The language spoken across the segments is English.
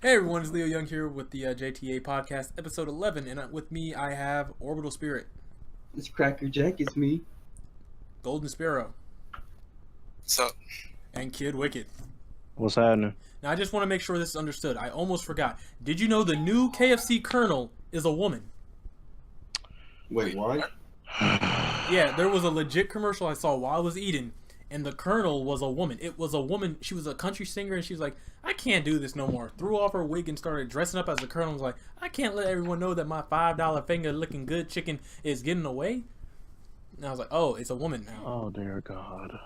Hey everyone, it's Leo Young here with the J.T.A podcast, episode 11, and with me I have Orbital Spirit, It's Cracker Jack, it's me. Golden Sparrow, So, and Kid Wicked. What's happening? Now I just want to make sure this is understood. I almost forgot. Did you know the new KFC Colonel is a woman? Wait, what? Yeah, there was a legit commercial I saw while I was eating, and the Colonel was a woman. It was a woman. She was a country singer, and she was like, I can't do this no more. Threw off her wig and started dressing up as the Colonel. Was like, I can't let everyone know that my $5 finger looking good chicken is getting away. And I was like, oh, it's a woman now. Oh dear God.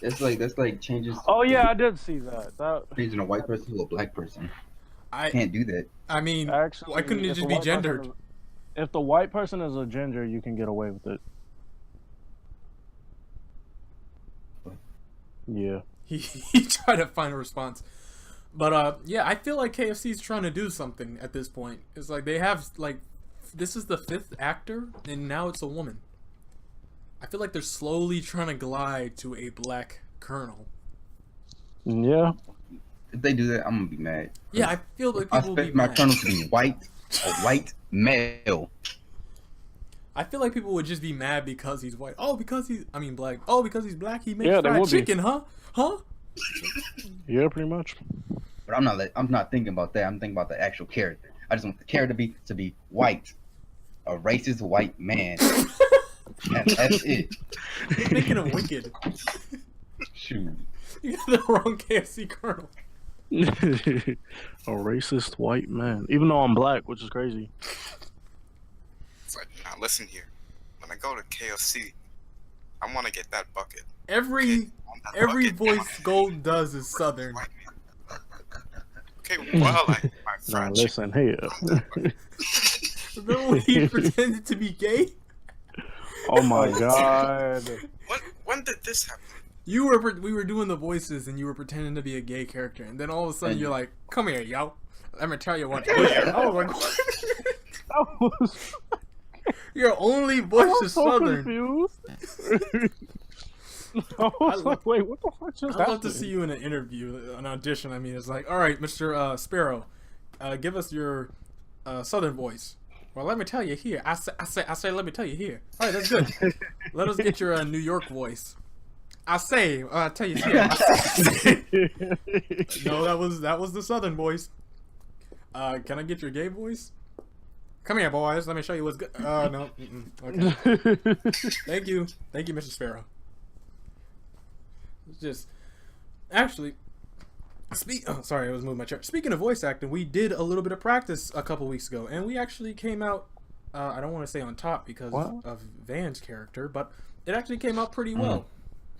That's like changes. Oh yeah, I did see that. That Changing a white person to a black person. I Can't do that. I mean, actually, why couldn't it if just the be white person gendered? if the white person is a ginger, you can get away with it. Yeah. He tried to find a response. But yeah, I feel like KFC's trying to do something at this point. It's like they have this is the 5th actor and now it's a woman. I feel like they're slowly trying to glide to a black colonel. Yeah. If they do that, I'm gonna be mad. Yeah, I feel like I people will be expect my mad. colonel to be white, a white male. I feel like people would just be mad because he's white. Oh, because he's black. Oh, because he's black, he makes Yeah, they fried would be. chicken, huh? Huh? Yeah, pretty much. But I'm not thinking about that. I'm thinking about the actual character. I just want the character to be white, a racist white man. And that's it. You're making him wicked. Shoot. You got the wrong KFC colonel. A racist white man. Even though I'm black, which is crazy. it's like, now listen here. When I go to KFC, I want to get that bucket. Every Bucket, voice Gold does is southern. white man. Okay, well, I my Nah, fried chicken. listen here. Remember when he pretended to be gay? Oh my God. When did this happen? We were doing the voices and you were pretending to be a gay character, and then all of a sudden And- you're like, "Come here, yo. Let me tell you what." I was like, what? I was, Your only I voice was is so southern. confused. I was like, wait, what the fuck just I'd love to happened? see you in an interview, an audition. I mean, it's like, all right, Mr. Sparrow, give us your southern voice. Well, let me tell you here. I say, let me tell you here. All right, that's good. Let us get your New York voice. I tell you here. No, that was the southern voice. Can I get your gay voice? Come here, boys. Let me show you what's good. No. Okay. Thank you, Mr. Sparrow. It's just actually. Sorry, I was moving my chair. Speaking of voice acting, we did a little bit of practice a couple weeks ago, and we actually came out. I don't want to say on top because What? of Van's character, but it actually came out pretty well.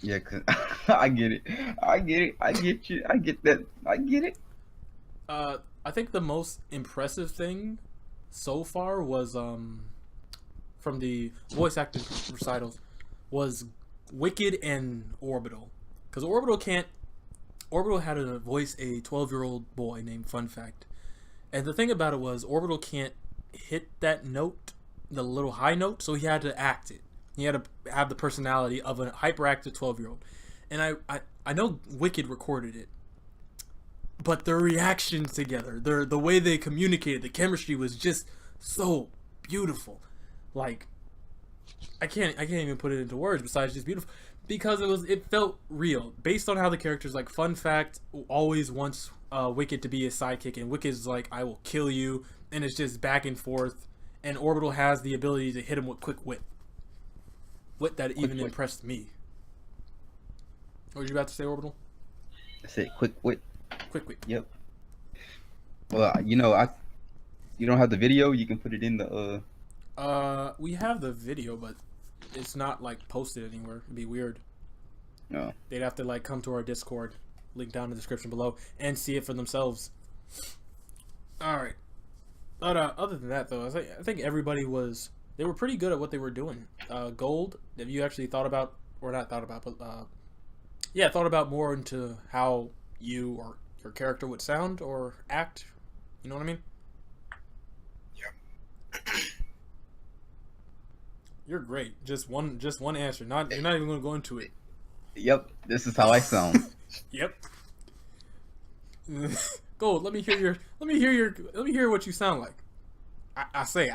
Yeah, cause I get it. I get you. I get that. I get it. I think the most impressive thing so far was from the voice acting recitals was Wicked and Orbital, because Orbital had to voice a 12-year-old boy named Fun Fact, and the thing about it was Orbital can't hit that note, the little high note, so he had to act it. He had to have the personality of a hyperactive 12-year-old, and I know Wicked recorded it, but their reactions together, the way they communicated, the chemistry was just so beautiful. Like, I can't even put it into words besides just beautiful, because it felt real based on how the characters, like Fun Fact always wants Wicked to be his sidekick, and Wicked's like, I will kill you, and it's just back and forth, and Orbital has the ability to hit him with quick wit that even wit. impressed me. What were you about to say, Orbital? I said quick wit. Quick wit. Yep. Well, you don't have the video. You can put it in the We have the video, but it's not like posted anywhere. It'd be weird. No. They'd have to like come to our Discord, link down in the description below, and see it for themselves. All right. But other than that, though, I think everybody they were pretty good at what they were doing. Gold, have you actually thought about, or not thought about, but thought about more into how you or your character would sound or act? You know what I mean? Yeah. You're great. Just one answer. You're not even going to go into it. Yep, this is how I sound. Yep. Gold, let me hear what you sound like. I say.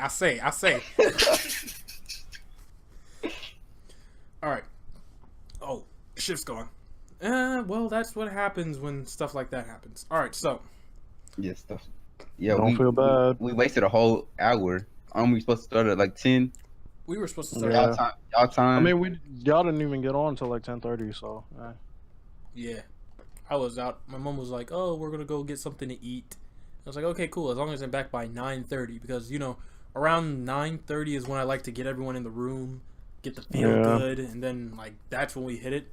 All right. Oh, shift's gone. Well, that's what happens when stuff like that happens. All right, so. Yes, stuff. Yeah, Don't feel bad. We wasted a whole hour. Aren't we supposed to start at like 10? We were supposed to start. Yeah. Y'all time. I mean, y'all didn't even get on until like 10:30, so. Yeah. I was out. My mom was like, "Oh, we're gonna go get something to eat." I was like, "Okay, cool. As long as I'm back by 9:30, because around 9:30 is when I like to get everyone in the room, get the feel good, and then like that's when we hit it."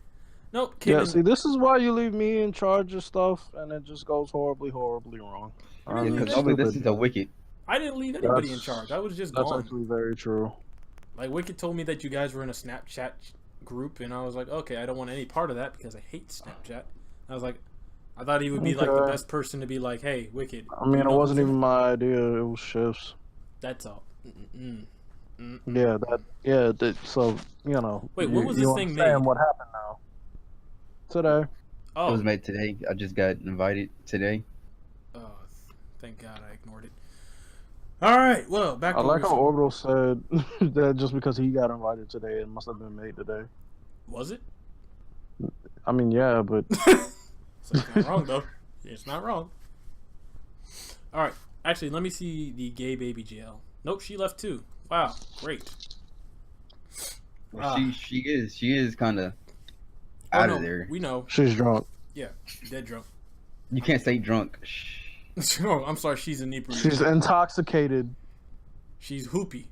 Nope. See, this is why you leave me in charge of stuff, and it just goes horribly, horribly wrong. Yeah, because nobody listens to Wicked. I didn't leave anybody in charge. I was just gone. That's actually very true. Like Wicked told me that you guys were in a Snapchat group, and I was like, okay, I don't want any part of that because I hate Snapchat. I was like, I thought he would be like the best person to be like, hey, Wicked. I mean, it wasn't even my idea. It was Shift's. That's all. Yeah, so, Wait, when was this thing made? What happened now? Today. Oh. It was made today. I just got invited today. Oh, thank God I ignored it. All right, well, back to I like how Orbital said that just because he got invited today, it must have been made today. Was it? I mean, yeah, but... So it's not wrong, though. It's not wrong. All right. Actually, let me see the gay baby jail. Nope, she left too. Wow, great. Well, she is kind of out of there. We know. She's drunk. Yeah, dead drunk. You can't say drunk. Oh, I'm sorry, she's inebriated. She's intoxicated. She's hoopy.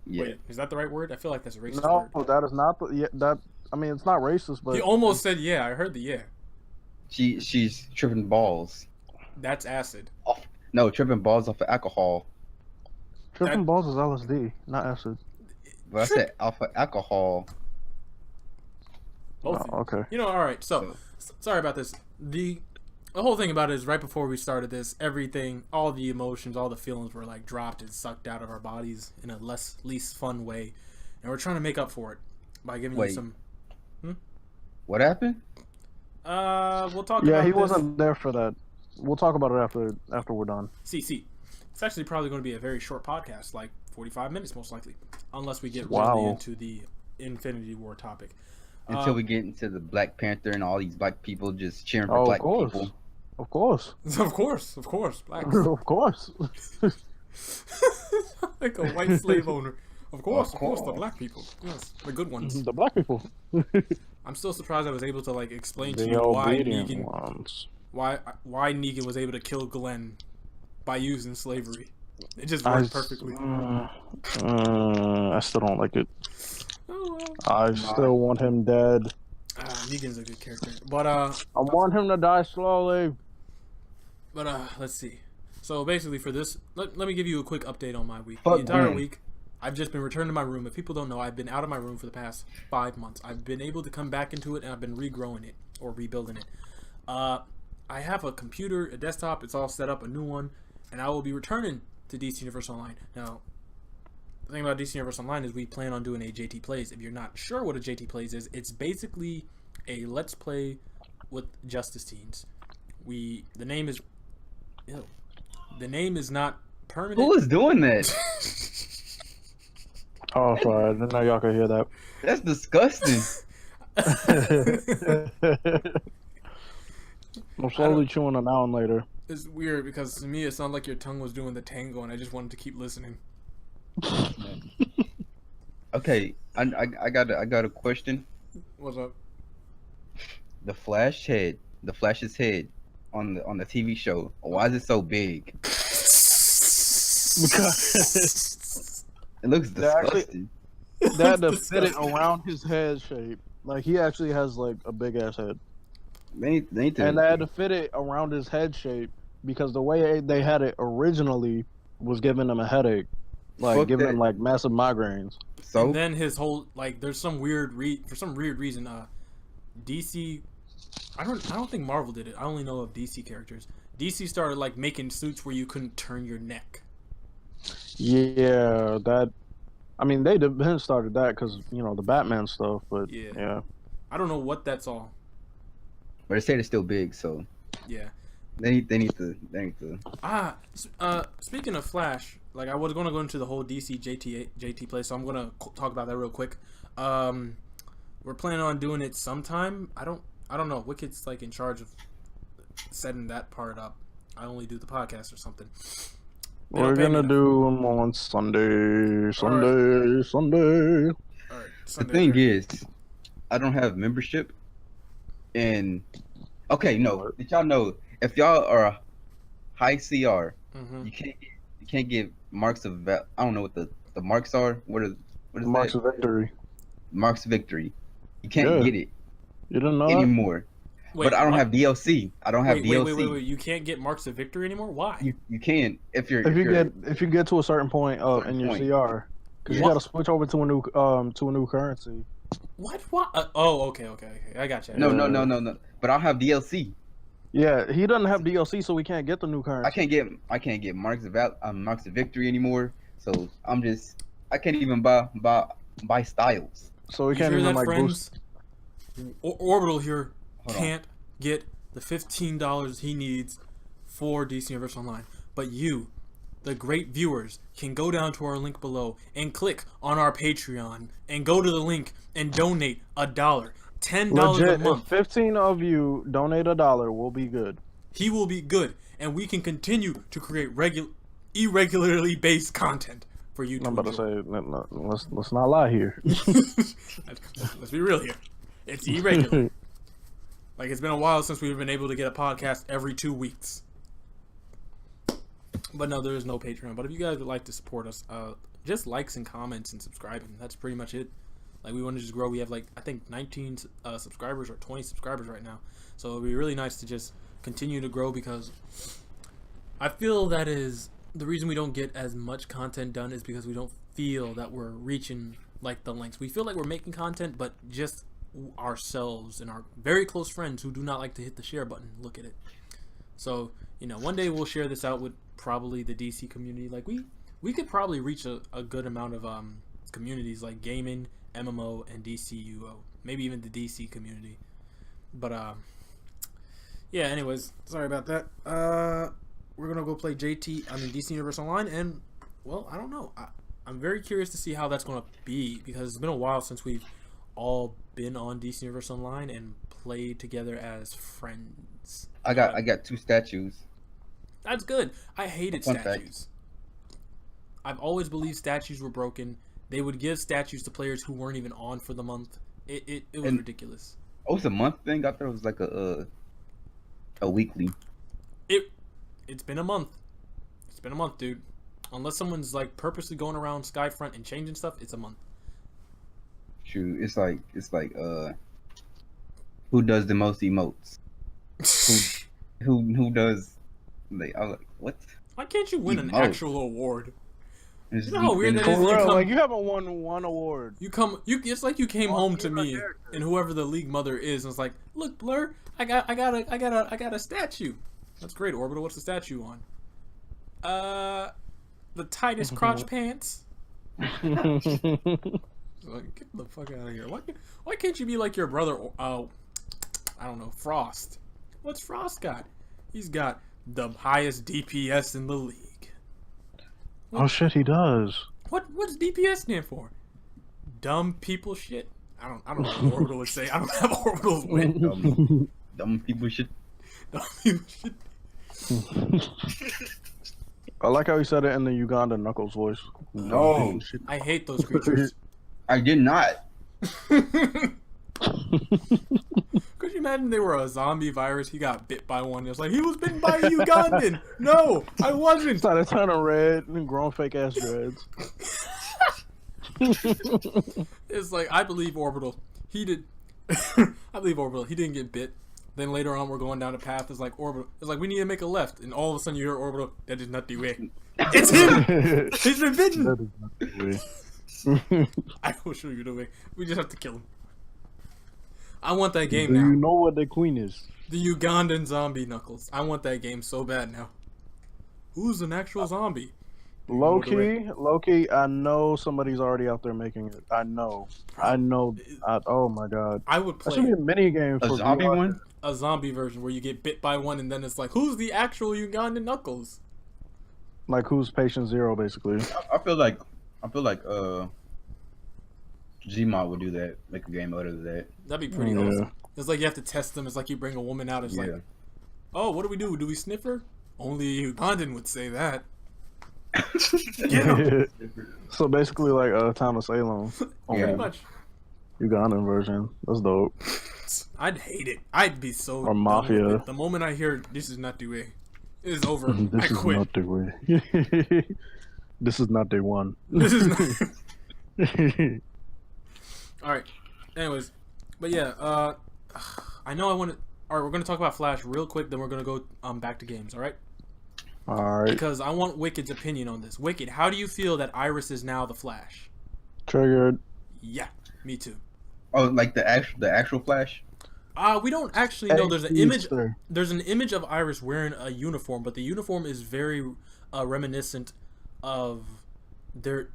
Yeah. Wait, is that the right word? I feel like that's a racist No, word. that is not the... Yeah, that... I mean, it's not racist, but... He almost said yeah. I heard the yeah. She's tripping balls. That's acid. No, tripping balls off of alcohol. Tripping balls is LSD, not acid. But I said off of alcohol. Both. Oh, okay. All right. So, sorry about this. The whole thing about it is right before we started this, everything, all the emotions, all the feelings were like dropped and sucked out of our bodies in a least fun way, and we're trying to make up for it by giving you some. What happened? We'll talk. Yeah, about he this. wasn't there for that. We'll talk about it after we're done. See. It's actually probably going to be a very short podcast, like 45 minutes most likely, unless we get Wow. really into the Infinity War topic. Until we get into the Black Panther and all these black people just cheering for black people. Of course. Of course, blacks. Of course. Like a white slave owner. Of course, the black people. Yes, the good ones. The black people. I'm still surprised I was able to like explain to The you why obedient Negan, ones. why Negan was able to kill Glenn by using slavery. It just worked perfectly. I still don't like it. Oh, well. I still want him dead. Negan's a good character, but I want him to die slowly. But let's see. So basically, for this, let me give you a quick update on my week. Fuck The entire Glenn. week, I've just been returned to my room. If people don't know, I've been out of my room for the past 5 months. I've been able to come back into it, and I've been regrowing it or rebuilding it. I have a computer, a desktop. It's all set up, a new one, and I will be returning to DC Universe Online. Now, the thing about DC Universe Online is we plan on doing a JT Plays. If you're not sure what a JT Plays is, it's basically a Let's Play with Justice Teens. The name is... Ew. The name is not permanent. Who is doing that? Oh, sorry. I didn't know y'all could hear that. That's disgusting. I'm slowly chewing an hour later. It's weird because to me it sounded like your tongue was doing the tango, and I just wanted to keep listening. Okay, I got a question. What's up? The Flash's head on the TV show. Why is it so big? Because It looks They actually- disgusting. they had to fit it around his head shape. Like, he actually has, like, a big-ass head. They need to. And they had to fit it around his head shape because the way they had it originally was giving him a headache. Like, Fuck giving that. him, like, massive migraines. So And then his whole like, there's some weird for some weird reason, DC. I don't think Marvel did it. I only know of DC characters. DC started like making suits where you couldn't turn your neck. Yeah, that... I mean, they started that because, the Batman stuff, but Yeah. yeah. I don't know what that's all. but they say it's still big. So Yeah, They need to. Speaking of Flash, like I was gonna go into the whole DC JT play, so I'm gonna talk about that real quick. We're planning on doing it sometime. I don't know. Wicked's like in charge of setting that part up. I only do the podcast or something. We're gonna do them on Sunday. All right. The thing is, I don't have membership, and okay, no. Did y'all know if y'all are a high CR, you can't get marks of I don't know what the marks are. What is Marks of victory. Marks of victory. You can't get it You didn't know anymore. Wait, but I don't have DLC. I don't have DLC. Wait. You can't get marks of victory anymore? Why? You can if you get to a certain point in your CR, because you got to switch over to a new currency. What? Okay. I got you. No. But I'll have DLC. Yeah, he doesn't have DLC, so we can't get the new currency. I can't get marks of victory anymore. So I can't even buy styles. So we can't even like friends? boost. Orbital here can't get the $15 he needs for DC Universe Online, but you, the great viewers, can go down to our link below and click on our Patreon and go to the link and donate $1, $10 a month. If 15 of you donate $1, we'll be good. He will be good, and we can continue to create irregularly based content for you to I'm about enjoy. to say, let's not lie here. Let's be real here. It's irregular. Like, it's been a while since we've been able to get a podcast every 2 weeks. But no, there is no Patreon. But if you guys would like to support us, just likes and comments and subscribing. That's pretty much it. Like, we want to just grow. We have, like, I think 19 subscribers or 20 subscribers right now. So it would be really nice to just continue to grow, because I feel that is the reason we don't get as much content done is because we don't feel that we're reaching, like, the lengths. We feel like we're making content, but just ourselves and our very close friends who do not like to hit the share button look at it. So, you know, one day we'll share this out with probably the DC community. Like, we could probably reach a good amount of communities like gaming, MMO, and DCUO, maybe even the DC community. But yeah, anyways, sorry about that. We're gonna go play DC Universe Online, and well, I don't know, I'm very curious to see how that's gonna be, because it's been a while since we've all been on DC Universe Online and played together as friends. I got 2 statues. That's good. I hated Fun statues. I've always believed statues were broken. They would give statues to players who weren't even on for the month. It was ridiculous. Oh, it's a month thing? I thought it was like a weekly. It's been a month. It's been a month, dude. Unless someone's like purposely going around Skyfront and changing stuff, it's a month. True. It's like who does the most emotes? who does like, I was like, what? Why can't you win an actual award? You know how weird that is? Like, you haven't won one award. It's like you came home to me and whoever the league mother is and was like, look, Blur, I got a statue. That's great, Orbital. What's the statue on? The tightest crotch pants. Like, get the fuck out of here. Why can't you be like your brother? I don't know, Frost. What's Frost got? He's got the highest DPS in the league. Oh shit, he does. What's DPS stand for? Dumb people shit. I don't know what Orbital would say. I don't have Orbital's win. Dumb people shit. Dumb people shit. I like how he said it in the Uganda Knuckles voice. No, I hate those creatures. I did not. Could you imagine they were a zombie virus? He got bit by one. It was like, he was bitten by a Ugandan. No, I wasn't. Started turning red and growing fake ass dreads. It's like, I believe Orbital. He did. I believe Orbital. He didn't get bit. Then later on, we're going down a path. It's like Orbital. It's like, we need to make a left, and all of a sudden you hear Orbital. That is not the way. It's him. He's been bitten. That is not the way. I will show you the way. We just have to kill him. I want that game now. Do you know what the queen is? The Ugandan zombie Knuckles. I want that game so bad now. Who's an actual zombie? Low key, I know somebody's already out there making it. I know. Oh my god. I would play that should be a mini game for a zombie one. a zombie version where you get bit by one and then it's like, who's the actual Ugandan Knuckles? Like who's patient zero, basically. I feel like Gmod would do that, make a game out of that. That'd be pretty awesome. It's like you have to test them. It's like you bring a woman out. It's like, oh, what do we do? Do we sniff her? Only a Ugandan would say that. Get him. So basically, like Thomas Salem. Pretty much. Ugandan version. That's dope. I'd hate it. I'd be so. Or Mafia. The moment I hear this is not J.T.A, it is over. This I is quit. not J.T.A. This is not day one. This is not. All right. Anyways, but yeah, I know I want to. All right, we're gonna talk about Flash real quick. Then we're gonna go back to games. All right. All right. Because I want Wicked's opinion on this. Wicked, how do you feel that Iris is now the Flash? Triggered. Yeah, me too. Oh, like the actual Flash? We don't actually know. There's an image. There's an image of Iris wearing a uniform, but the uniform is very reminiscent of the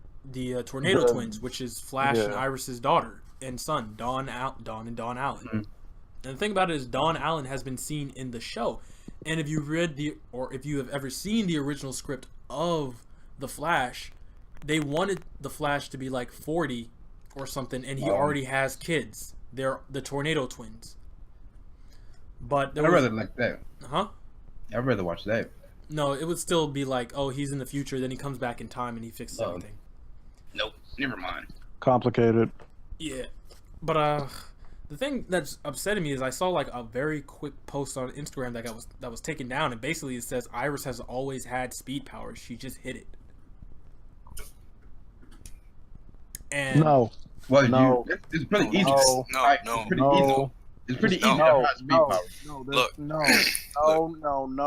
Tornado Twins, which is Flash and Iris's daughter and son, Dawn and Dawn Allen. Mm-hmm. And the thing about it is, Dawn Allen has been seen in the show, and if you read if you have ever seen the original script of the Flash, they wanted the Flash to be like 40 or something, and he already has kids. They're the Tornado Twins. But I'd rather like that. Huh? I'd rather watch that. No, it would still be like, oh, he's in the future, then he comes back in time and he fixes everything. Nope, never mind. Complicated. Yeah, but the thing that's upsetting me is I saw like a very quick post on Instagram that was taken down, and basically it says Iris has always had speed powers. She just hid it. And no. Well, no. It's pretty easy. No. It's pretty easy to have speed powers. Look. No.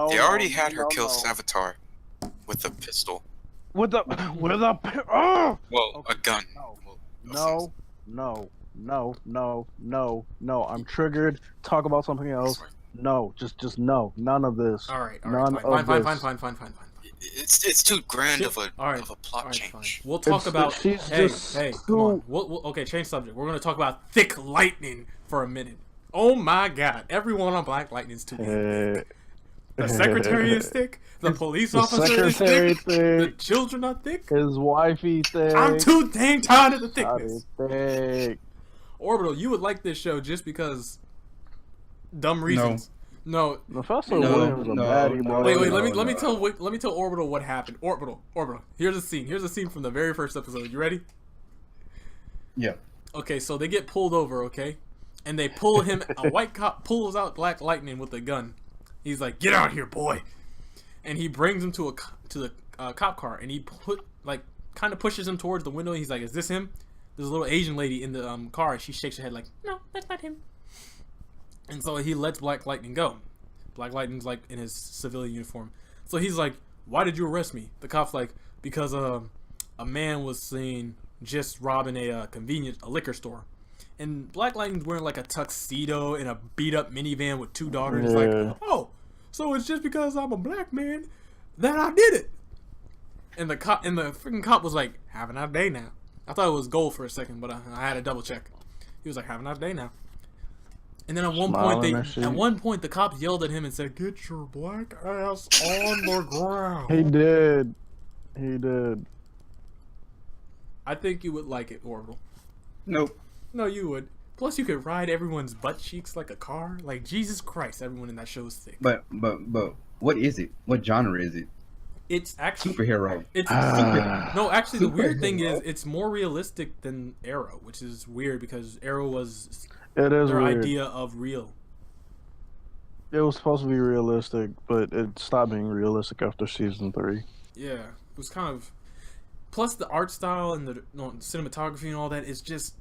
They already had her kill Savitar with a pistol. With a Well, a gun. No. I'm triggered. Talk about something else. No, just no. None of this. All right. Fine. It's too grand of a plot change. Fine. We'll talk about. Hey, come on. Okay, change subject. We're gonna talk about Thicc Lightning for a minute. Oh my God! Everyone on Black Lightning's too thick. The secretary is thick. The police officer is thick. The children are thick. His wifey thick. I'm too dang tired of the thickness. Thick. Orbital, you would like this show just because dumb reasons. No. Professor Williams a baddie, bro. Wait. Let me tell Orbital what happened. Orbital. Here's a scene. Here's a scene from the very first episode. You ready? Yeah. Okay, so they get pulled over. Okay, and they pull him. A white cop pulls out Black Lightning with a gun. He's like, "Get out here, boy!" And he brings him to the cop car, and he kind of pushes him towards the window. And he's like, "Is this him?" There's a little Asian lady in the car, and she shakes her head like, "No, that's not him." And so he lets Black Lightning go. Black Lightning's like in his civilian uniform. So he's like, "Why did you arrest me?" The cop's like, "Because a man was seen just robbing a liquor store." And Black Lightning's wearing like a tuxedo in a beat up minivan with two daughters. He's like, "Oh, so it's just because I'm a black man that I did it." And the freaking cop was like, "Have a nice day now." I thought it was gold for a second, but I had to double check. He was like, "Have a nice day now." And then at one point the cop yelled at him and said, "Get your black ass on the ground." He did. I think you would like it, Orbital. Nope. No, you would. Plus, you could ride everyone's butt cheeks like a car. Like, Jesus Christ, everyone in that show is thick. But what is it? What genre is it? It's actually superhero. It's no, actually, the weird thing is it's more realistic than Arrow, which is weird because Arrow was their idea of real. It was supposed to be realistic, but it stopped being realistic after season 3. Yeah, it was kind of. Plus, the art style and the cinematography and all that is just.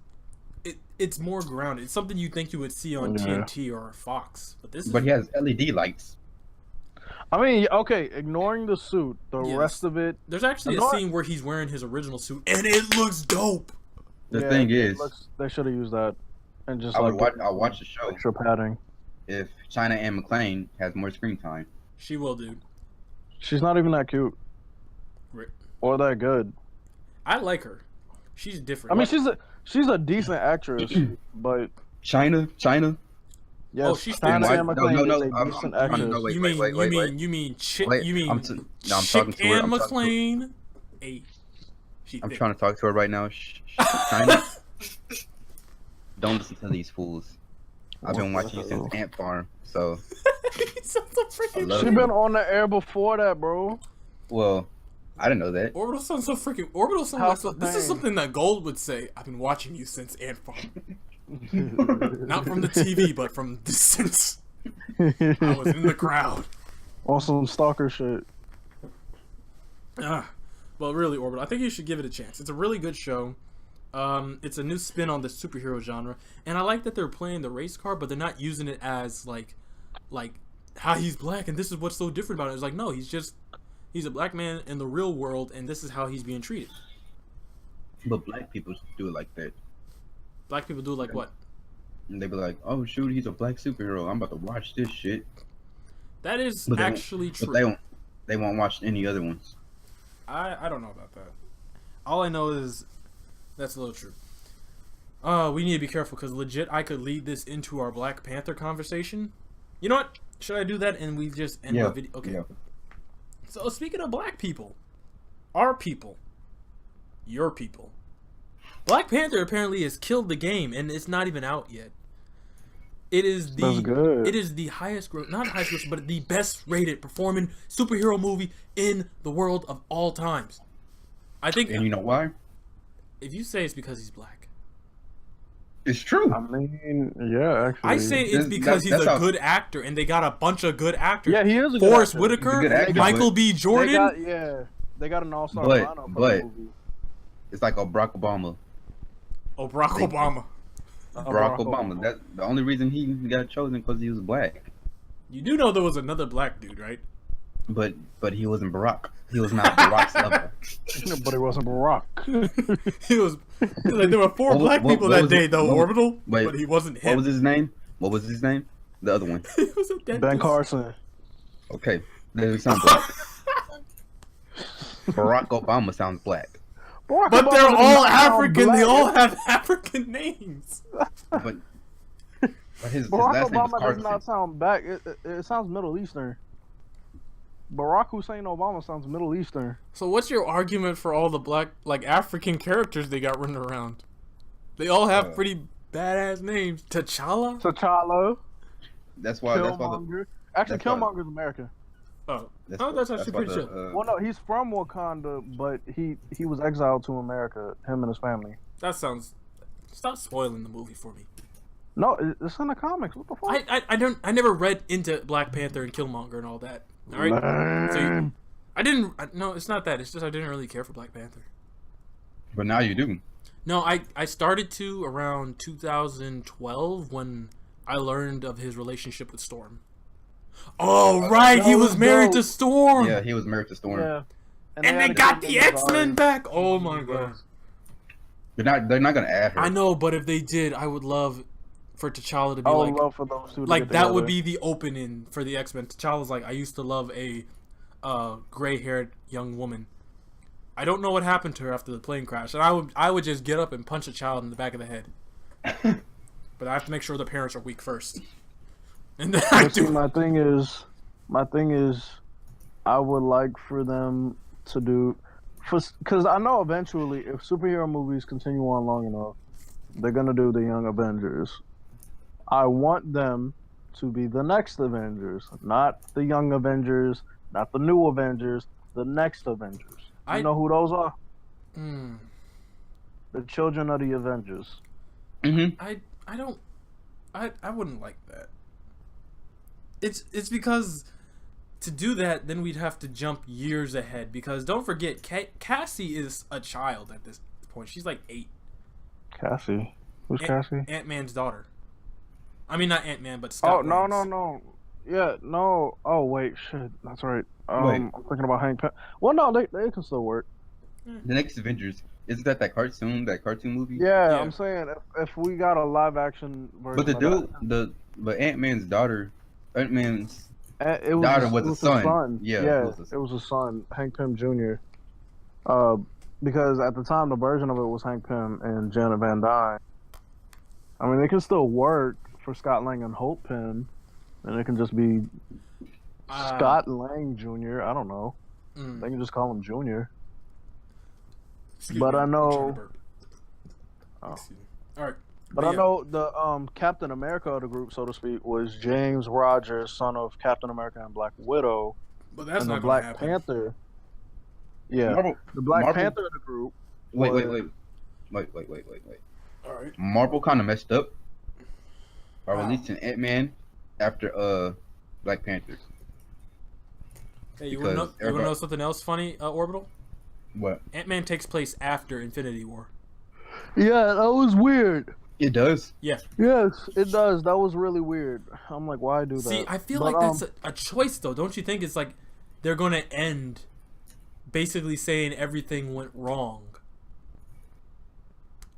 It's more grounded. It's something you think you would see on TNT or Fox, but he has LED lights. I mean, okay, ignoring the suit, the rest of it. There's actually a scene where he's wearing his original suit, and it looks dope. The thing is, they should have used that, and just I'll watch the show. Extra padding. If China Anne McClain has more screen time, she will, dude. She's not even that cute, or that good. I like her. She's different. I mean, she's a decent actress, but China. Yes, Oh, she's China why? Anne No, McClain no, is no. a decent actress. No, wait, you wait, mean wait, wait, wait. you mean chick Wait, you mean no, I'm talking chick to her. Anne I'm talking to her. McClain? Hey, she I'm thick. trying to talk to her right now. China, don't listen to these fools. I've been What watching the you since hell? Ant Farm, so He's such a freaking I love She it. been on the air before that, bro. well, I didn't know that. Orbital sounds so freaking. Orbital sounds like House so, of this is Pain. something that Gold would say. I've been watching you since Ant Farm, not from the TV, but from distance. I was in the crowd. On some stalker shit. Well, really, Orbital. I think you should give it a chance. It's a really good show. It's a new spin on the superhero genre, and I like that they're playing the race card, but they're not using it as like how he's black and this is what's so different about it. It's like, no, he's a black man in the real world, and this is how he's being treated. But black people do it like that. Black people do like what? And they be like, "Oh shoot, he's a black superhero. I'm about to watch this shit." That is But they actually won't- true. But they won't watch any other ones. I don't know about that. All I know is that's a little true. We need to be careful because legit I could lead this into our Black Panther conversation. You know what? Should I do that and we just end the video? Okay. Yeah. So speaking of black people, our people, your people, Black Panther apparently has killed the game and it's not even out yet. It is That's good. it is the highest not highest gross, but the best rated performing superhero movie in the world of all times. I think. And you know why? If you say it's because he's black, It's true. I mean, yeah, actually. I say it's because he's a good actor, and they got a bunch of good actors. Yeah, he is a good Forrest actor. Whitaker, He's a good actor, Michael B. Jordan. They got an all-star But- lineup for but- the movie. It's like a Barack Obama. Oh, Barack Obama. Barack Obama. That the only reason he got chosen because he was black. You do know there was another black dude, right? But he wasn't Barack. He was not Barack's level. But it wasn't Barack. He was like there were four black people that day though, Orbital. Wait, but he wasn't him. What was his name? What was his name? The other one. He was a dentist. Ben Carson. Okay, that sounds black. Barack Obama sounds black. Barack But Obama they're does all not sound African. black. They all have African names. But his Barack last name was Obama does Carson. not sound black. It sounds Middle Eastern. Barack Hussein Obama sounds Middle Eastern. So what's your argument for all the black, like African characters they got running around? They all have pretty badass names. T'Challa. T'Challa, That's why. Killmonger. Actually, that's why- Killmonger's American. Oh, That's that's why actually pretty the, chill. Well, no, he's from Wakanda, but he was exiled to America. Him and his family. That sounds. Stop spoiling the movie for me. No, it's in the comics. What the fuck? I never read into Black Panther and Killmonger and all that. All right. So I didn't. No, it's not that. It's just I didn't really care for Black Panther. But now you do. No, I started to around 2012 when I learned of his relationship with Storm. Oh right, he was married to Storm. Yeah, he was married to Storm. Yeah. And they got the X-Men back. Oh my god. They're not gonna add her. I know, but if they did, I would love for T'Challa to be I would like, love for those two to like get that would together. be the opening for the X-Men. T'Challa's like, I used to love a gray-haired young woman. I don't know what happened to her after the plane crash, and I would just get up and punch a child in the back of the head. But I have to make sure the parents are weak first. And then I But see, do. my thing is, I would like for them to do, because I know eventually, if superhero movies continue on long enough, they're gonna do the Young Avengers. I want them to be the next Avengers, not the Young Avengers, not the new Avengers, the next Avengers. You know who those are? The children of the Avengers. Mm-hmm. I wouldn't like that. It's because to do that, then we'd have to jump years ahead. Because don't forget, Cassie is a child at this point. She's like 8. Cassie. Who's Cassie? Ant-Man's daughter. I mean, not Ant-Man, but Scott. Oh, no, Lang. no. Yeah, no. Oh, wait, shit. That's right. Wait. I'm thinking about Hank Pym. Well, no, they can still work. The next Avengers, isn't that cartoon movie? Yeah, Yeah. I'm saying if we got a live action version. But the of dude, but Ant-Man's daughter, Ant-Man's that, it was daughter it was a his son. Yeah, it was a son, Hank Pym Jr. Because at the time the version of it was Hank Pym and Janet Van Dyne. I mean, they can still work. for Scott Lang and Hope Pym, and it can just be Scott Lang Jr. I don't know. They can just call him Junior. But I know. All right. But I know the Captain America of the group, so to speak, was James Rogers, son of Captain America and Black Widow. But that's and not the Black happen. Panther. Yeah, the Black Panther of the group. Wait. All right. Marvel kind of messed up by releasing Ant-Man after Black Panther. Hey, you want to know something else funny, Orbital? What? Ant-Man takes place after Infinity War. Yeah, that was weird. It does? Yeah. Yes, it does. That was really weird. I'm like, why do that? See, I feel like that's a choice, though. Don't you think? It's like they're going to end basically saying everything went wrong.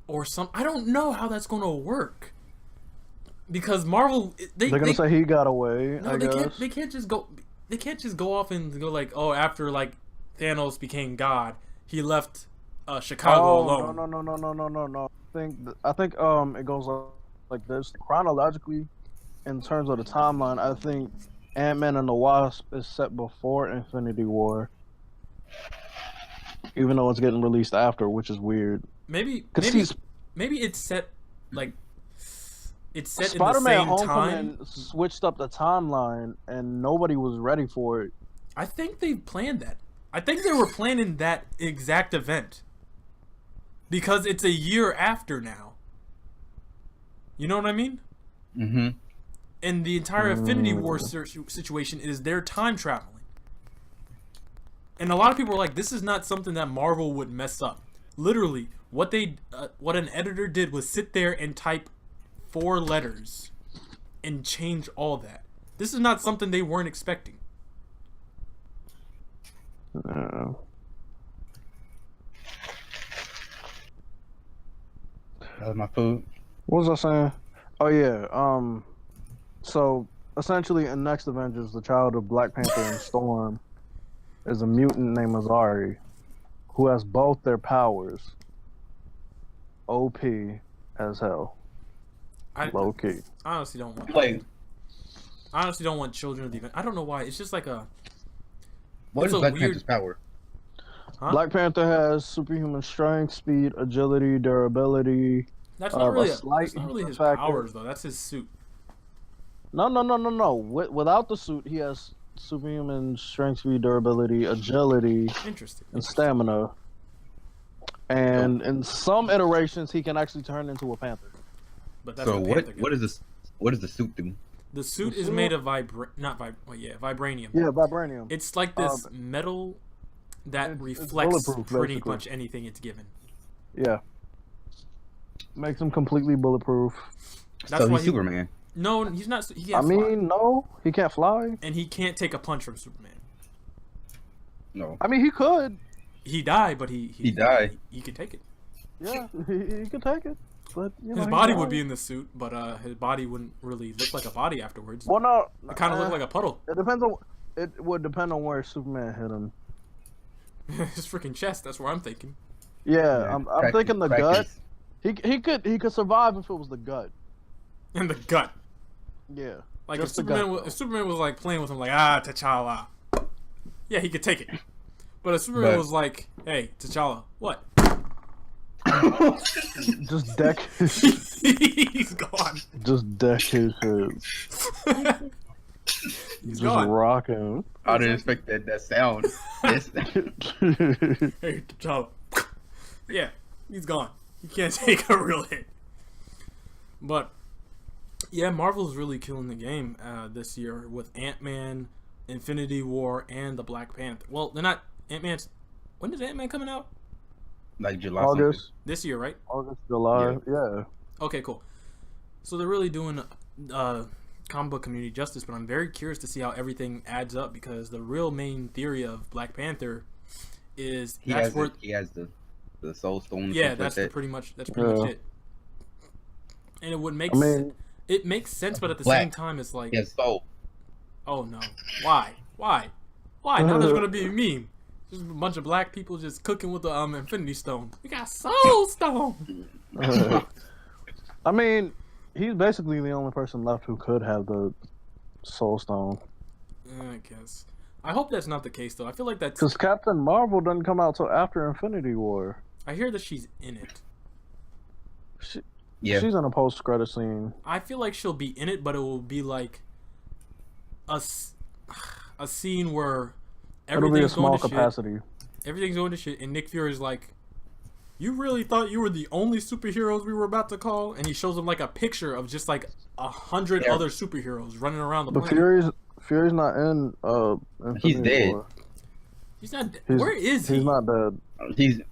Or I don't know how that's going to work. Because Marvel... They're going to say he got away, no, they can't just go... They can't just go off and go like, oh, after like Thanos became God, he left Chicago alone. No. I think it goes like this chronologically. In terms of the timeline, I think Ant-Man and the Wasp is set before Infinity War, even though it's getting released after, which is weird. Maybe it's set like it's set Spider-Man in the same Homecoming time. Switched up the timeline, and nobody was ready for it. I think they planned that. I think they were planning that exact event because it's a year after now. You know what I mean? Mm-hmm. And the entire Infinity War situation is they're time traveling. And a lot of people are like, this is not something that Marvel would mess up. Literally, what an editor did was sit there and type 4 letters and change all that. This is not something they weren't expecting. That was my food. What was I saying? Oh yeah. So essentially, in Next Avengers, the child of Black Panther and Storm is a mutant named Azari, who has both their powers. OP as hell. Low key. I honestly don't want. I honestly don't want Children of the Event. I don't know why. It's just like a. What is Black Panther's power? Huh? Black Panther has superhuman strength, speed, agility, durability. That's not really his factor. powers though. That's his suit. No. Without the suit, he has superhuman strength, speed, durability, agility, and stamina. And in some iterations, he can actually turn into a panther. But that's so what does this? What does the suit do? The suit is made of vibranium. Yeah, vibranium. It's like this metal that reflects pretty much anything it's given. Yeah. Makes him completely bulletproof. That's so he's Superman. No, he's not. He can't fly. No, he can't fly. And he can't take a punch from Superman. No. I mean, he could. He died, but he died. He could take it. Yeah, he could take it. But his body would be in the suit, but his body wouldn't really look like a body afterwards. Well, no, it kind of looked like a puddle. It would depend on where Superman hit him. His freaking chest. That's where I'm thinking. Yeah, I'm thinking the gut. He could survive if it was the gut. In the gut. Yeah. Like if Superman was like playing with him, like T'Challa. Yeah, he could take it. But if Superman was like, "Hey, T'Challa, what?" Just deck. He's gone. Just deck his head. He's just gone. Rock him. I didn't expect that sound. Hey, T'Challa. Yeah, he's gone. He can't take a real hit. But yeah, Marvel's really killing the game this year with Ant-Man, Infinity War, and the Black Panther. Well, they're not Ant-Man's. When is Ant-Man coming out? Like July. August. This year, right? August, July. Yeah. Okay, cool. So they're really doing comic book community justice, but I'm very curious to see how everything adds up because the real main theory of Black Panther is he has the Soul Stone. Yeah, that's pretty much it. And it would make it makes sense, but at the same time, it's like, soul. Oh no, why? Now there's gonna be a meme. Just a bunch of black people just cooking with the Infinity Stone. We got Soul Stone. I mean, he's basically the only person left who could have the Soul Stone. I guess. I hope that's not the case though. I feel like that's Because Captain Marvel doesn't come out till after Infinity War. I hear that she's in it. Yeah. She's in a post-credit scene. I feel like she'll be in it, but it will be like a scene where It'll be a everything's small going to capacity. shit. Everything's going to shit, and Nick Fury's like, "You really thought you were the only superheroes we were about to call?" And he shows them like a picture of just like 100 other superheroes running around the But planet. Fury's not in. He's dead. War. He's not. Where is he? He's not dead. He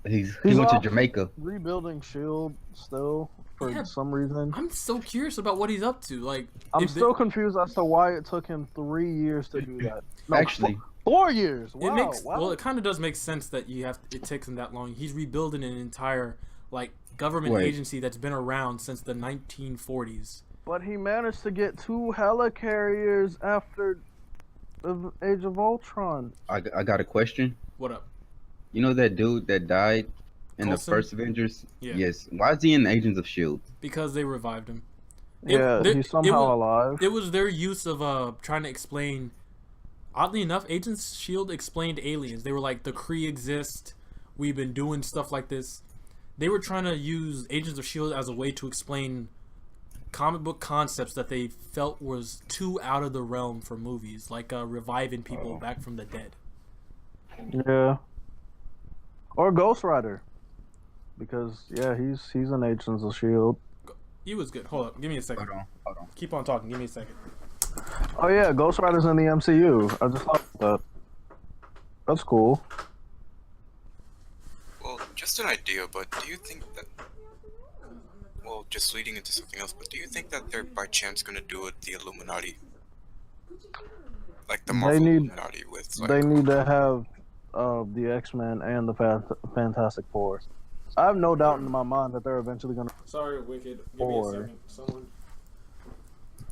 went to Jamaica. Rebuilding Shield still for some reason. I'm so curious about what he's up to. Like, I'm still confused as to why it took him 3 years to do that. No, Actually, 4 years. Wow. It makes wow. well, it kind of does make sense that it takes him that long. He's rebuilding an entire like government agency that's been around since the 1940s. But he managed to get 2 helicarriers after the Age of Ultron. I got a question. What up? You know that dude that died in Coulson? the first Avengers? Yeah. Yes. Why is he in Agents of S.H.I.E.L.D.? Because they revived him. He's somehow alive. It was their use of trying to explain. Oddly enough, Agents S.H.I.E.L.D. explained aliens. They were like, the Kree exist. We've been doing stuff like this. They were trying to use Agents of S.H.I.E.L.D. as a way to explain comic book concepts that they felt was too out of the realm for movies, like reviving people back from the dead. Yeah. Or Ghost Rider. Because, yeah, he's an Agents of S.H.I.E.L.D. He was good. Hold up. Give me a second. Hold on. Keep on talking. Give me a second. Oh, yeah, Ghost Rider's in the MCU. I just thought that. That's cool. Well, just an idea, but do you think that... Well, just leading into something else, but do you think that they're by chance going to do it the Illuminati? Like the Marvel Illuminati with... Like, they need to have the X-Men and the Fantastic Four. I have no doubt in my mind that they're eventually going to... Sorry, Wicked. Give me a second.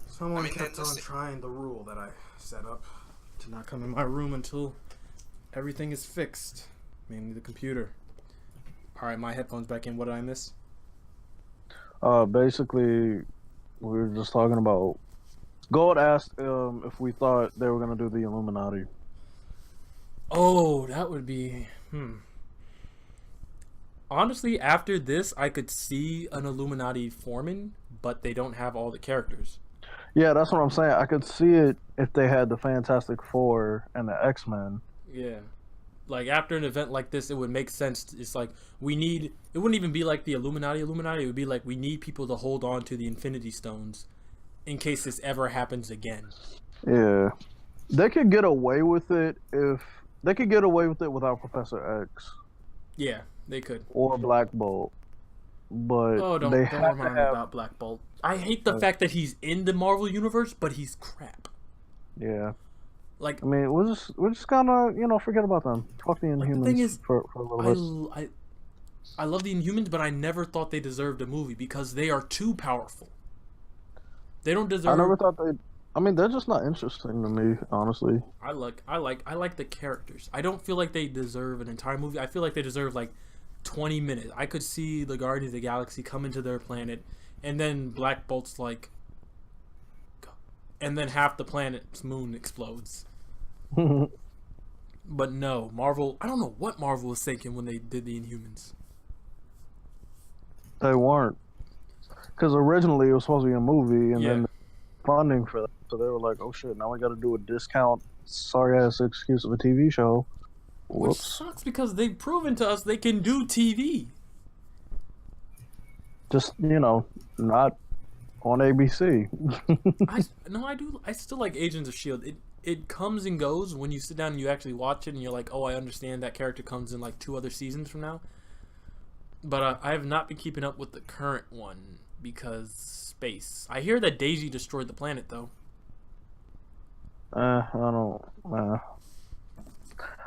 Someone kept on trying the rule that I set up to not come in my room until everything is fixed. Mainly the computer. Alright, my headphones back in. What did I miss? Basically, we were just talking about... Gold asked if we thought they were going to do the Illuminati. Oh, that would be... Honestly, after this, I could see an Illuminati forming, but they don't have all the characters. Yeah, that's what I'm saying. I could see it if they had the Fantastic Four and the X-Men. Yeah. Like, after an event like this, it would make sense. It's like, we need... It wouldn't even be like the Illuminati. It would be like, we need people to hold on to the Infinity Stones in case this ever happens again. Yeah. They could get away with it if... They could get away with it without Professor X. Yeah, they could. Or Black Bolt. But don't remind me about Black Bolt. I hate the fact that he's in the Marvel Universe, but he's crap. Yeah. Like, I mean, we're just gonna, forget about them. Fuck the Inhumans the thing is, for a little bit. I love the Inhumans, but I never thought they deserved a movie because they are too powerful. They don't deserve... I never thought they... I mean, they're just not interesting to me, honestly. I like the characters. I don't feel like they deserve an entire movie. I feel like they deserve like 20 minutes. I could see the Guardians of the Galaxy come into their planet, and then Black Bolt's like, and then half the planet's moon explodes. But no, Marvel. I don't know what Marvel was thinking when they did the Inhumans. They weren't, because originally it was supposed to be a movie, and then funding for that. So they were like, "Oh shit! Now we got to do a discount, sorry ass excuse of a TV show." Whoops. Which sucks because they've proven to us they can do TV. Just not on ABC. I still like Agents of S.H.I.E.L.D. It comes and goes when you sit down and you actually watch it, and you're like, "Oh, I understand that character comes in like 2 other seasons from now." But I have not been keeping up with the current one because space. I hear that Daisy destroyed the planet though. I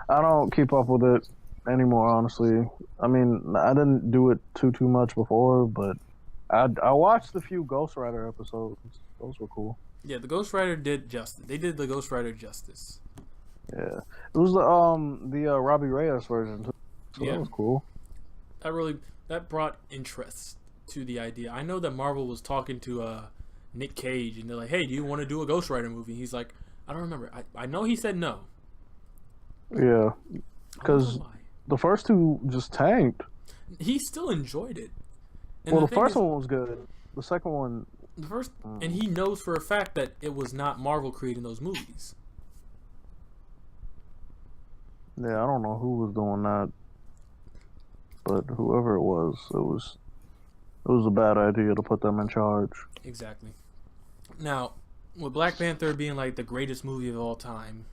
don't keep up with it anymore, honestly. I mean, I didn't do it too much before, but I watched a few Ghost Rider episodes. Those were cool. Yeah, the Ghost Rider did justice. They did the Ghost Rider justice. Yeah, it was the Robbie Reyes version too. So that was cool. That brought interest to the idea. I know that Marvel was talking to Nick Cage, and they're like, "Hey, do you want to do a Ghost Rider movie?" He's like, "I don't remember. I know he said no." Yeah, because the first two just tanked. He still enjoyed it. And Well, the first one was good. The second one, and he knows for a fact that it was not Marvel creating those movies. Yeah, I don't know who was doing that, but whoever it was a bad idea to put them in charge. Exactly. Now, with Black Panther being like the greatest movie of all time,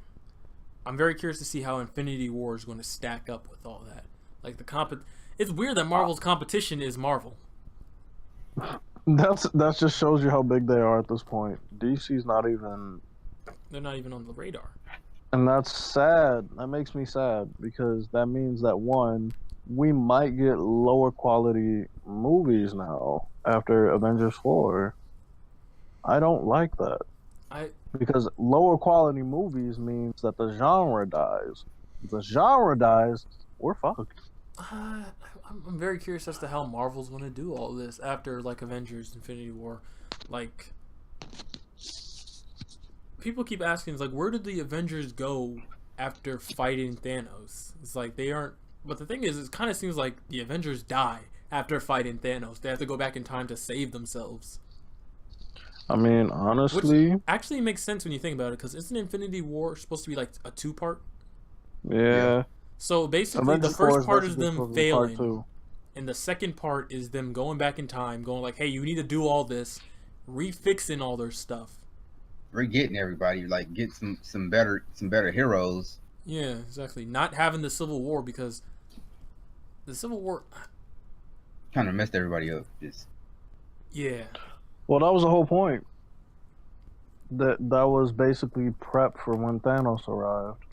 I'm very curious to see how Infinity War is going to stack up with all that. Like it's weird that Marvel's competition is Marvel. That just shows you how big they are at this point. DC's not even. They're not even on the radar. And that's sad. That makes me sad because that means that one, we might get lower quality movies now after Avengers 4. I don't like that. Because lower quality movies means that the genre dies. If the genre dies, we're fucked. I'm very curious as to how Marvel's going to do all this after like Avengers, Infinity War. Like, people keep asking, like, where did the Avengers go after fighting Thanos? It's like they aren't. But the thing is, it kind of seems like the Avengers die after fighting Thanos. They have to go back in time to save themselves. I mean, honestly, which actually makes sense when you think about it, because isn't Infinity War supposed to be like a 2-part? Yeah. So basically, the first part is them failing, and the second part is them going back in time, going like, "Hey, you need to do all this, refixing all their stuff, re-getting everybody, like get some better heroes." Yeah, exactly. Not having the Civil War, because the Civil War kind of messed everybody up. Yeah. Well, that was the whole point. That was basically prep for when Thanos arrived.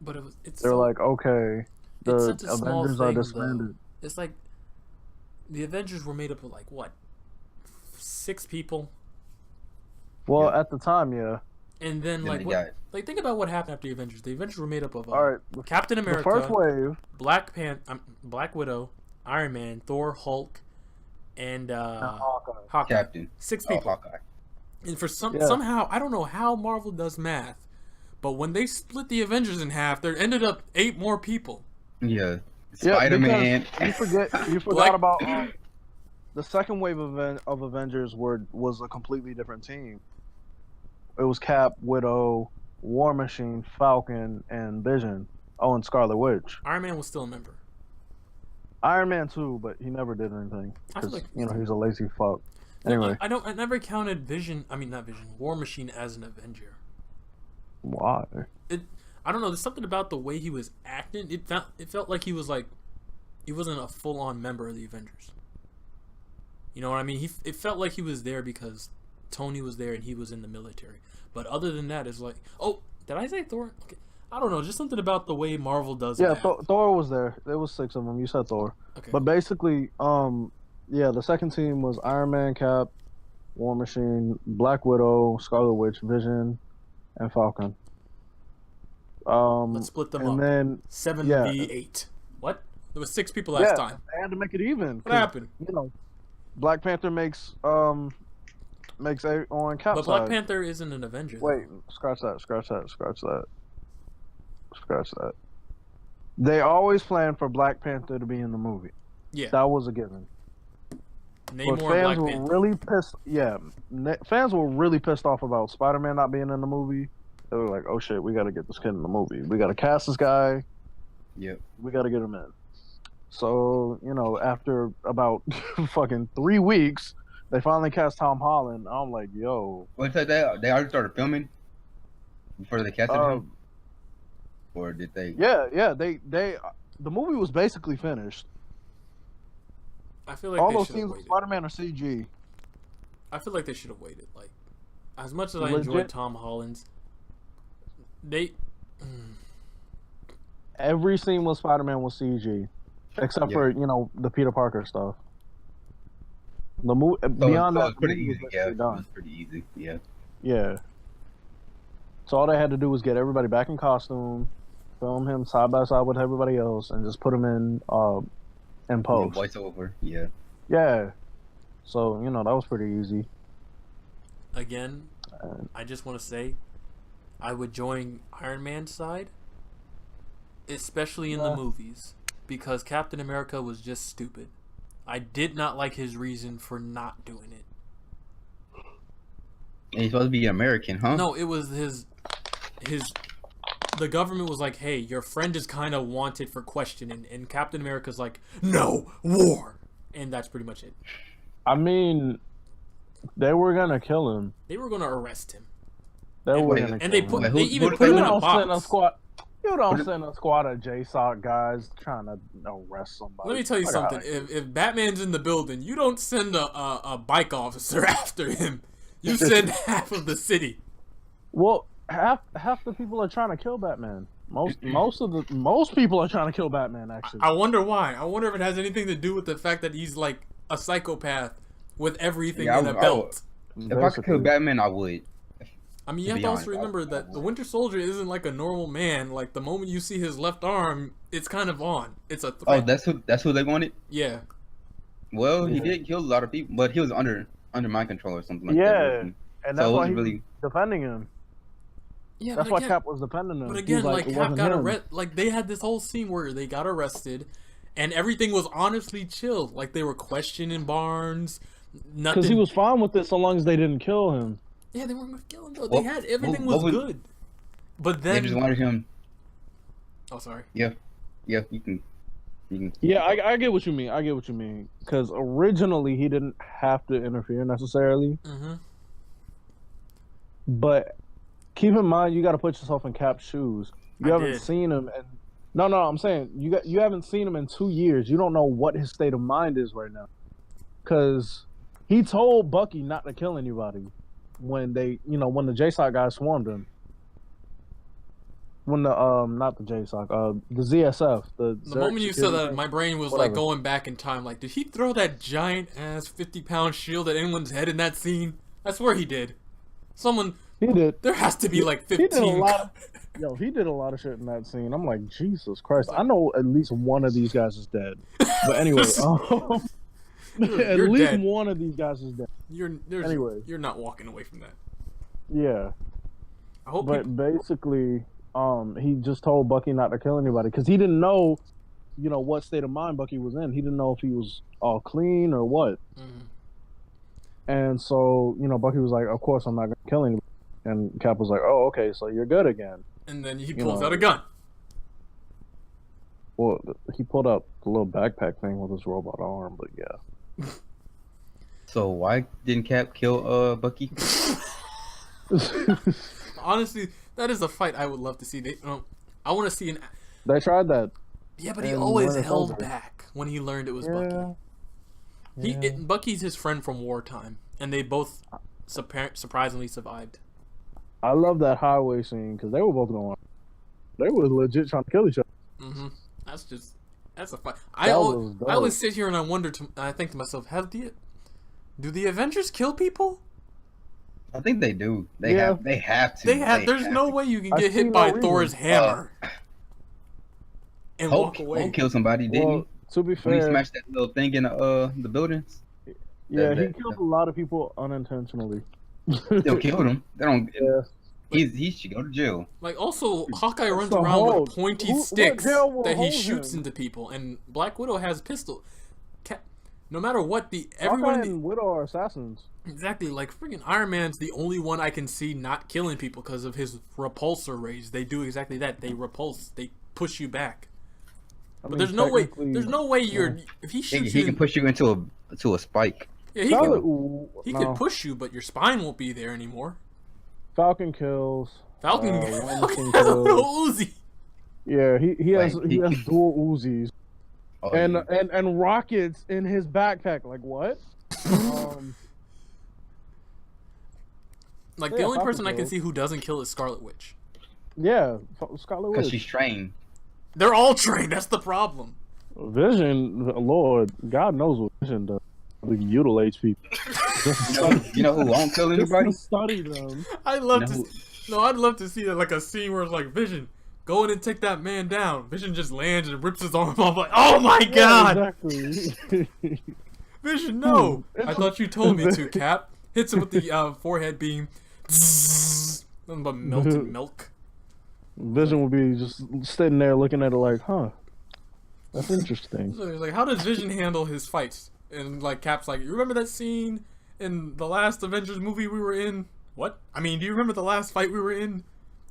But they're like, okay, the Avengers are disbanded. It's like the Avengers were made up of like what, 6 people? Well, at the time, yeah. And then like think about what happened after the Avengers. The Avengers were made up of Captain America, the first wave, Black Widow, Iron Man, Thor, Hulk, and Hawkeye. Captain. 6 people. Hawkeye. And for somehow, I don't know how Marvel does math, but when they split the Avengers in half, there ended up 8 more people. Yeah. Spider-Man. You forgot about the second wave of Avengers was a completely different team. It was Cap, Widow, War Machine, Falcon, and Vision. Oh, and Scarlet Witch. Iron Man was still a member. Iron Man too, but he never did anything because he's a lazy fuck. Anyway, I never counted Vision. I mean, not Vision. War Machine as an Avenger. Why? I don't know. There's something about the way he was acting. It felt like he wasn't a full-on member of the Avengers. You know what I mean? It felt like he was there because Tony was there and he was in the military. But other than that, it's like, oh, did I say Thor? Okay. I don't know. Just something about the way Marvel does it. Yeah, Thor was there. There was 6 of them. You said Thor. Okay. But basically, the second team was Iron Man, Cap, War Machine, Black Widow, Scarlet Witch, Vision, and Falcon. Let's split them up. Then 7v8. What? There was 6 people last time. They had to make it even. What happened? Black Panther makes 8 on Cap. But Black Panther isn't an Avenger. Wait, scratch that. They always plan for Black Panther to be in the movie. Yeah, that was a given. Fans were really pissed. Yeah, fans were really pissed off about Spider-Man not being in the movie. They were like, "Oh shit, we got to get this kid in the movie. We got to cast this guy. Yep, we got to get him in." So after about fucking 3 weeks, they finally cast Tom Holland. I'm like, "Yo." What's that? They already started filming before they casted him. Or did they? Yeah. They the movie was basically finished. I feel like all those scenes with Spider-Man are CG. I feel like they should have waited. Like, as much as I enjoyed Tom Holland's, every scene with Spider-Man was CG, except for the Peter Parker stuff. The movie beyond that, it was pretty easy. Yeah, it was pretty easy. Yeah. Yeah. So all they had to do was get everybody back in costume, film him side by side with everybody else, and just put him in post. Voiceover, yeah. Yeah. So that was pretty easy. Again, I just want to say, I would join Iron Man's side, especially in the movies, because Captain America was just stupid. I did not like his reason for not doing it. And he's supposed to be American, huh? No, it was his. The government was like, "Hey, your friend is kind of wanted for questioning," and Captain America's like, "No, war," and that's pretty much it. I mean, they were gonna kill him. They were gonna arrest him. They and, were gonna and kill they him. they even put him in a box. You don't send a squad of J.T.A guys trying to arrest somebody. Let me tell you something. If Batman's in the building, you don't send a bike officer after him. You send half of the city. Well, half the people are trying to kill Batman. Most people are trying to kill Batman. Actually, I wonder why. I wonder if it has anything to do with the fact that he's like a psychopath with everything in a belt. If I could kill Batman, I would. I mean, you have to also remember that the Winter Soldier isn't like a normal man. Like, the moment you see his left arm, it's kind of on. It's a threat. Oh, that's who they wanted? Yeah. Well, he did kill a lot of people, but he was under my control or something like that. Yeah, and that's why he really was defending him. Yeah, that's why Cap was defending him. But again, like Cap got arrested. Like, they had this whole scene where they got arrested, and everything was honestly chilled. Like, they were questioning Barnes. Nothing. Because he was fine with it so long as they didn't kill him. Yeah, they weren't gonna kill him though. They had everything was good. But then they just wanted him. Oh, sorry. Yeah, you can. Yeah, I get what you mean. Because originally he didn't have to interfere necessarily. Mm-hmm. But keep in mind, you got to put yourself in Cap's shoes. You haven't seen him, and no, I'm saying you haven't seen him in 2 years. You don't know what his state of mind is right now. Because he told Bucky not to kill anybody when when the J.T.A guys swarmed him. When the not the J.T.A, the ZSF, the moment you said that, my brain was like going back in time. Like, did he throw that giant ass 50-pound shield at anyone's head in that scene? I swear he did. He did. There has to be like 15. He did a lot of shit in that scene. I'm like, Jesus Christ! I know at least one of these guys is dead. But anyway, at least dead. One of these guys is dead. Anyway, you're not walking away from that. Yeah. Basically, he just told Bucky not to kill anybody because he didn't know, what state of mind Bucky was in. He didn't know if he was all clean or what. Mm-hmm. And so, Bucky was like, "Of course, I'm not gonna kill anybody." And Cap was like, "Oh, okay, so you're good again." And then he pulls out a gun. Well, he pulled out the little backpack thing with his robot arm, but yeah. So why didn't Cap kill Bucky? Honestly, that is a fight I would love to see. I want to see an. They tried that. Yeah, but he always held back when he learned it was Bucky. Yeah. Bucky's his friend from wartime, and they both surprisingly survived. I love that highway scene because they were both going. They were legit trying to kill each other. Mm-hmm. That's a fight. I always sit here and I think to myself, do the Avengers kill people? I think they do. They have to. There's no way you can get hit by Thor's hammer and walk away. Hulk killed somebody, didn't he? To be fair, when he smashed that little thing in the buildings. Yeah, he killed a lot of people unintentionally. They'll kill him. They don't. Yeah. He should go to jail. Like, also, Hawkeye runs around with pointy sticks that he shoots into people, and Black Widow has pistol. No matter what, everyone and Widow are assassins. Exactly, like freaking Iron Man's the only one I can see not killing people because of his repulsor rays. They do exactly that. They repulse. They push you back. But there's no way. There's no way if he shoots he can push you into a spike. Yeah, he could push you, but your spine won't be there anymore. Falcon kills. Falcon kills. Uzi. Yeah, he has dual Uzis. Oh, and rockets in his backpack. Like what? Like the only person I can see who doesn't kill is Scarlet Witch. Yeah, Scarlet Witch. Because she's trained. They're all trained. That's the problem. Vision, Lord, God knows what Vision does. He mutilates people. You know who won't kill anybody? Study them. I'd love to see like a scene where it's like Vision, go in and take that man down. Vision just lands and rips his arm off. Like, oh my god! Exactly. Vision, no! I thought you told me to, Cap. Hits him with the forehead beam. Nothing but melted milk. Vision would be just sitting there looking at it like, huh, that's interesting. So he's like, how does Vision handle his fights? And like Cap's like, you remember that scene in the last Avengers movie we were in? What? I mean, do you remember the last fight we were in?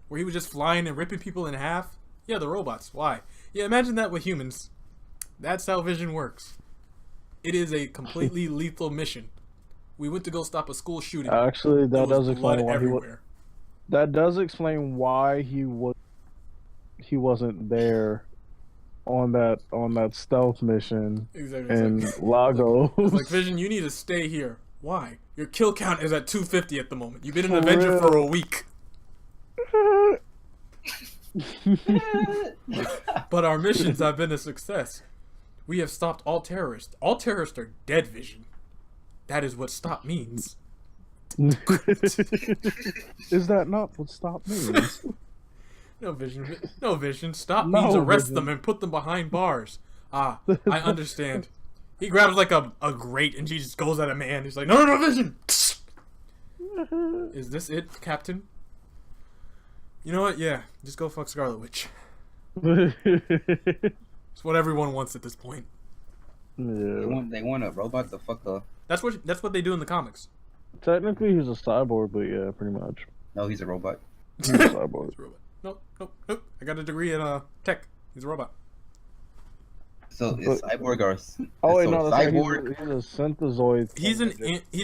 Where he was just flying and ripping people in half? Yeah, the robots. Why? Yeah, imagine that with humans. That's how Vision works. It is a completely lethal mission. We went to go stop a school shooting. Actually, that does explain why everywhere. That does explain why he wasn't there on that stealth mission in Lagos. It's like, Vision, you need to stay here. Why? Your kill count is at 250 at the moment. You've been an Avenger for a week. But our missions have been a success. We have stopped all terrorists. All terrorists are dead, Vision. That is what stop means. Is that not what stop means? No, Vision. Stop means arrest them and put them behind bars. Ah, I understand. He grabs like a grate and he just goes at a man. He's like, no, Vision! Is this it, Captain? You know what? Yeah, just go fuck Scarlet Witch. It's what everyone wants at this point. Yeah. They want a robot to fuck up. That's what they do in the comics. Technically, he's a cyborg, but yeah, pretty much. No, he's a robot. He's a cyborg. He's a robot. Nope. I got a degree in tech. He's a robot. So is cyborg or oh wait, so no, that's cyborg? right. He's a synthezoid. He's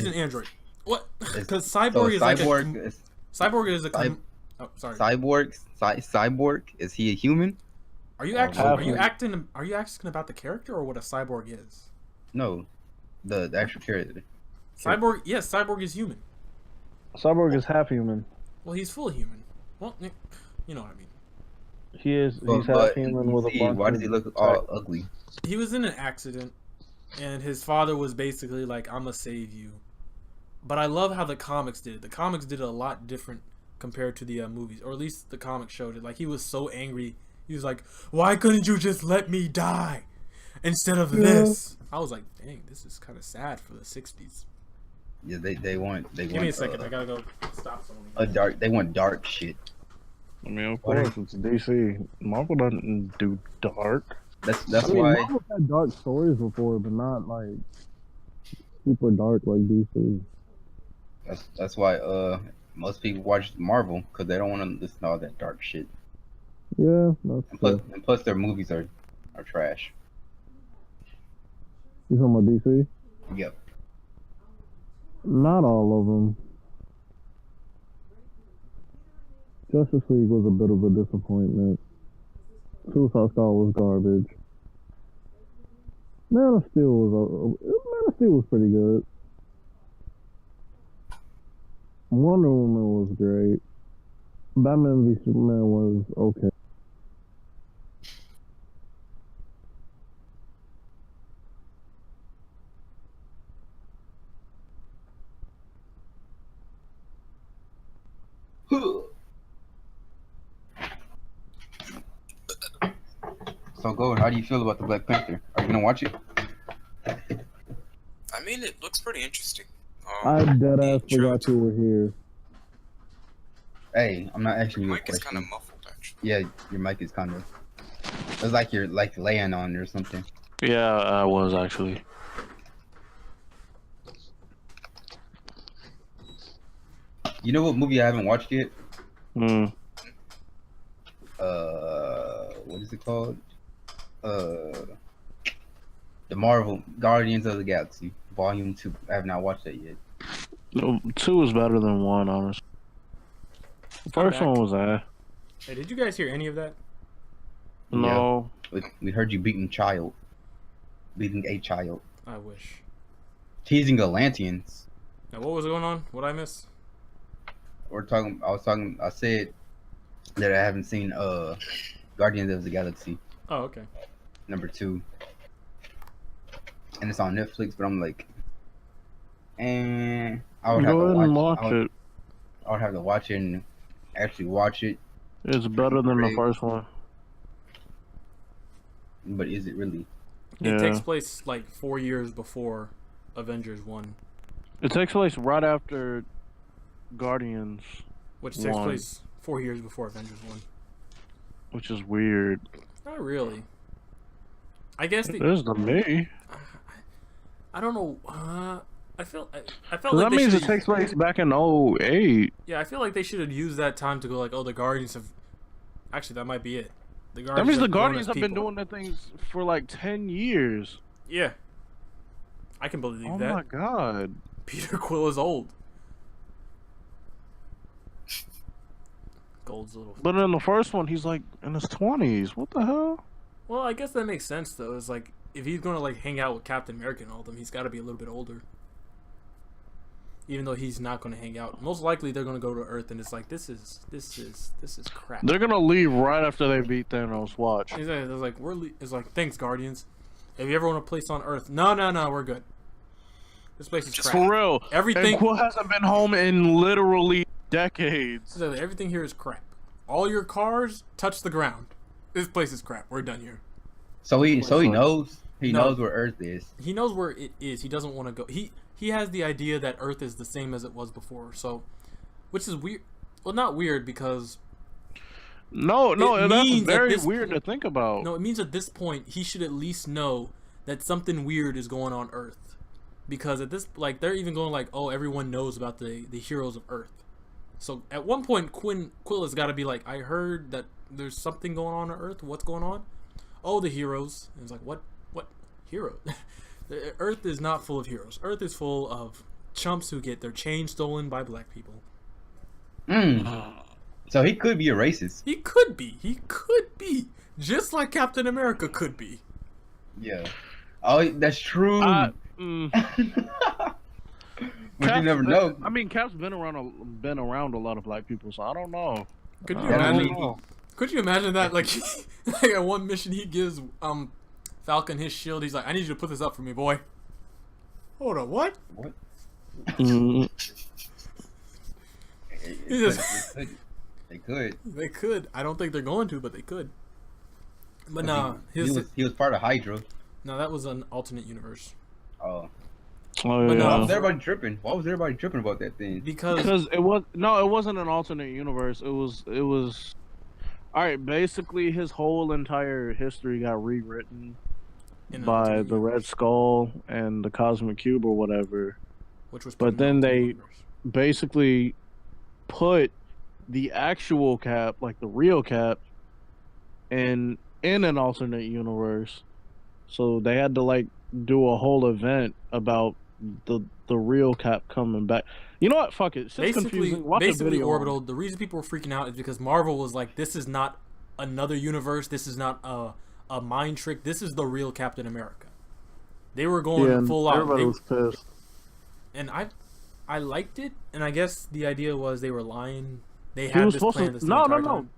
an android. What? Because cyborg is cyborg like cyborg is a oh, sorry. Cyborg is he a human? Are you asking about the character or what a cyborg is? No, the actual character. Cyborg, yes, cyborg is human. Cyborg is half human. Well, he's full human. Well, you know what I mean. He's half human with a bunch. Why does he look all ugly? He was in an accident, and his father was basically like, "I'm gonna save you." But I love how the comics did it. The comics did it a lot different compared to the movies, or at least the comics showed it. Like, he was so angry. He was like, "Why couldn't you just let me die instead of this?" I was like, "Dang, this is kind of sad for the '60s." Yeah, they want. Give me a second. I gotta go stop someone. They want dark shit. I mean, of course, it's DC. Marvel doesn't do dark. That's I mean, why. Marvel had dark stories before, but not like super dark like DC. That's why most people watch Marvel because they don't want to listen to all that dark shit. Yeah, that's and plus their movies are trash. You talking about DC? Yep. Not all of them. Justice League was a bit of a disappointment. Suicide Squad was garbage. Man of Steel was pretty good. Wonder Woman was great. Batman v Superman was okay. So, go. How do you feel about the Black Panther? Are you gonna watch it? I mean, it looks pretty interesting. I deadass forgot you were here. Hey, I'm not asking you a mic is question. kind of muffled, actually. Yeah, your mic is kind of. It's like you're like laying on it or something. Yeah, I was actually. You know what movie I haven't watched yet? What is it called? The Marvel Guardians of the Galaxy Volume 2. I have not watched that yet. No, 2 is better than 1, honestly. The first one was Hey, did you guys hear any of that? No. Yeah. We heard you beating a child. I wish. Teasing Atlanteans. Now, what was going on? What I miss? I said that I haven't seen Guardians of the Galaxy Oh, okay. number 2. And it's on Netflix, but I'm like, I would have Go to ahead and watch watch it. I would have to watch it and actually watch it. It's better than the first one. But is it really? It takes place like 4 years before Avengers 1, It takes place right after Guardians, which takes 1. place 4 years before Avengers 1. Which is weird. Not really. I guess It is to me. I don't know. I felt So like that they means it should've- takes place back in 08. Yeah, I feel like they should have used that time to go like, oh, the Guardians have. Actually, that might be it. The Guardians That means the have grown Guardians as have been people. doing their things for like 10 years. Yeah, I can believe Oh that. my god. Peter Quill is old. Gold's little. But in the first one, he's like in his 20s. What the hell? Well, I guess that makes sense though. It's like if he's gonna like hang out with Captain America and all of them, he's got to be a little bit older. Even though he's not gonna hang out, most likely they're gonna go to Earth, and it's like this is crap. They're gonna leave right after they beat Thanos. Watch. It's like it's like thanks Guardians. If you ever want a place on Earth, no, we're good. This place is crap. For real. Everything- And Quill hasn't been home in literally decades. So everything here is crap. All your cars touch the ground. This place is crap. We're done here. So he knows No. knows where Earth is. He knows where it is. He doesn't want to go. He has the idea that Earth is the same as it was before. So, which is weird. Well, not weird because No, It that's means at very this weird to think about. no, it means at this point he should at least know that something weird is going on Earth, because at this like they're even going like, oh, everyone knows about the heroes of Earth. So at one point, Quill has got to be like, I heard that there's something going on Earth. What's going on? Oh, the heroes. And it's like, what hero? Earth is not full of heroes. Earth is full of chumps who get their chains stolen by black people. So he could be a racist. He could be. He could be. Just like Captain America could be. Yeah. Oh, that's true. But you never know. I mean, Cap's been around a lot of black people, so I don't know. Could you Yeah, I imagine? mean- Could you imagine that? Like, like at one mission, he gives Falcon his shield. He's like, "I need you to put this up for me, boy." Hold on, what? What? Mm, He just, They could. they could. I don't think they're going to, but they could. But nah, he was part of Hydra. no, that was an alternate universe. Oh. oh But yeah. Why was everybody tripping? Why was everybody tripping about that thing? Because It wasn't an alternate universe. It was. All right, basically his whole entire history got rewritten in an by alternate the universe, Red Skull and the Cosmic Cube or whatever. which was but put in then the they- alternate universe. Basically, put the actual Cap, like the real Cap, in an alternate universe. So they had to like do a whole event about the real Cap coming back. You know what? Fuck it. It's just confusing. Watch a Basically, video. Orbital. The reason people were freaking out is because Marvel was like, "This is not another universe. This is not a mind trick. This is the real Captain America." They were going Yeah, and full out. everybody They- was pissed. and I liked it, and I guess the idea was they were lying. They He had was this supposed plan. to. This No. entire time.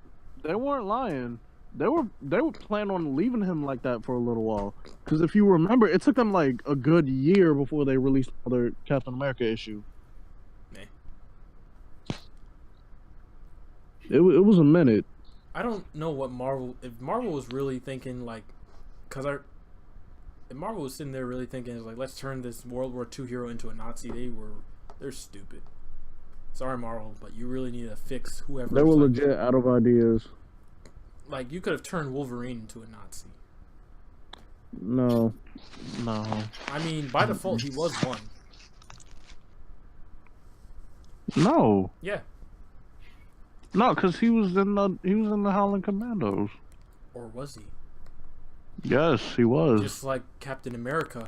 They weren't lying. They were planning on leaving him like that for a little while. Because if you remember, it took them like a good year before they released another Captain America issue. Meh. It was a minute. I don't know what Marvel. If Marvel was really thinking like, if Marvel was sitting there really thinking like, let's turn this World War II hero into a Nazi, they're stupid. Sorry, Marvel, but you really need to fix whoever. They were like, legit out of ideas. Like you could have turned Wolverine into a Nazi. No. I mean, by default, he was one. No. Yeah. No, because he was in the Howling Commandos. Or was he? Yes, he was. Just like Captain America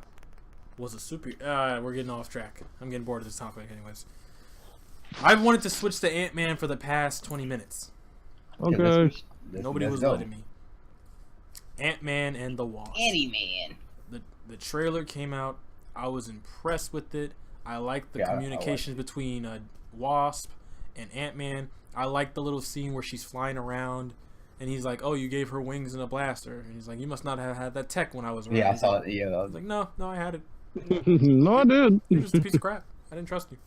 was a super. We're getting off track. I'm getting bored of this topic, anyways. I've wanted to switch to Ant-Man for the past 20 minutes. Okay. Nobody was letting me. Ant-Man and the Wasp. Man. The trailer came out. I was impressed with it. I liked the Yeah, I communications between Wasp and Ant-Man. I liked the little scene where she's flying around, and he's like, "Oh, you gave her wings and a blaster," and he's like, "You must not have had that tech when I was around." Yeah, I saw it. Yeah, I was like, "No, I had it. No, I did. You're just a piece of crap. I didn't trust you."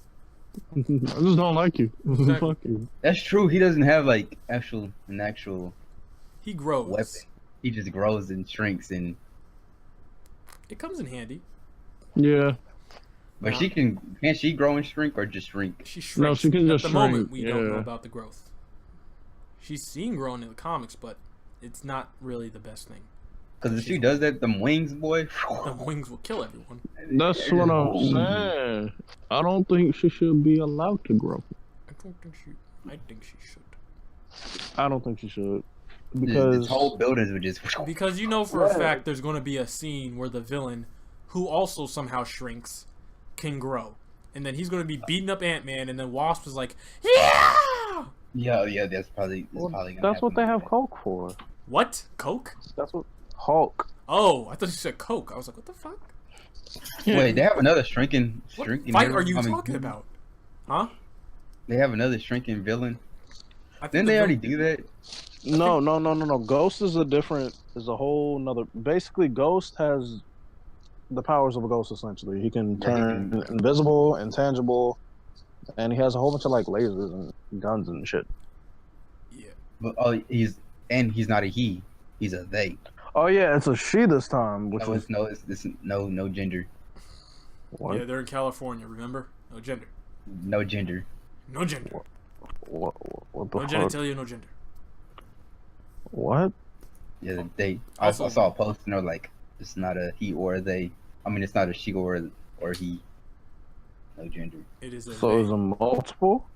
I just don't like you. Exactly. Fuck you. that's true. He doesn't have like an actual He grows. weapon. He just grows and shrinks and It comes in handy. Yeah. But Now, can she grow and shrink or just shrink? she shrinks. No, she can At just the moment, shrink, we don't know yeah. about the growth. She's seen growing in the comics, but it's not really the best thing. Because if she does that, them wings, boy. The wings will kill everyone. That's what I'm saying. I don't think she should be allowed to grow. I think she should. I don't think she should. This Because whole buildings would just. Because you know for a fact there's going to be a scene where the villain, who also somehow shrinks, can grow. And then he's going to be beating up Ant-Man, and then Wasp is like, yeah! Yeah, that's probably gonna That's what they happen. have Coke for. What? Coke? That's what Hulk. Oh, I thought you said Coke. I was like, what the fuck? Wait, they have another shrinking What villain? fight are you I mean, talking about? Huh? They have another shrinking villain. I think Didn't the they already vil- do that? No. Ghost is a whole nother. Basically, Ghost has the powers of a ghost. Essentially, he can turn invisible, intangible, and he has a whole bunch of like lasers and guns and shit. Yeah. But he's not a he. He's a they. Oh yeah, it's a she this time, which is It's no gender. what? Yeah, they're in California, remember? No gender. No gender. No gender. What the No fuck? genitalia, no gender. What? Yeah, they. Also- I saw a post and they're like, it's not a he or a they. I mean, it's not a she or he. No gender. It is a So they. is a multiple?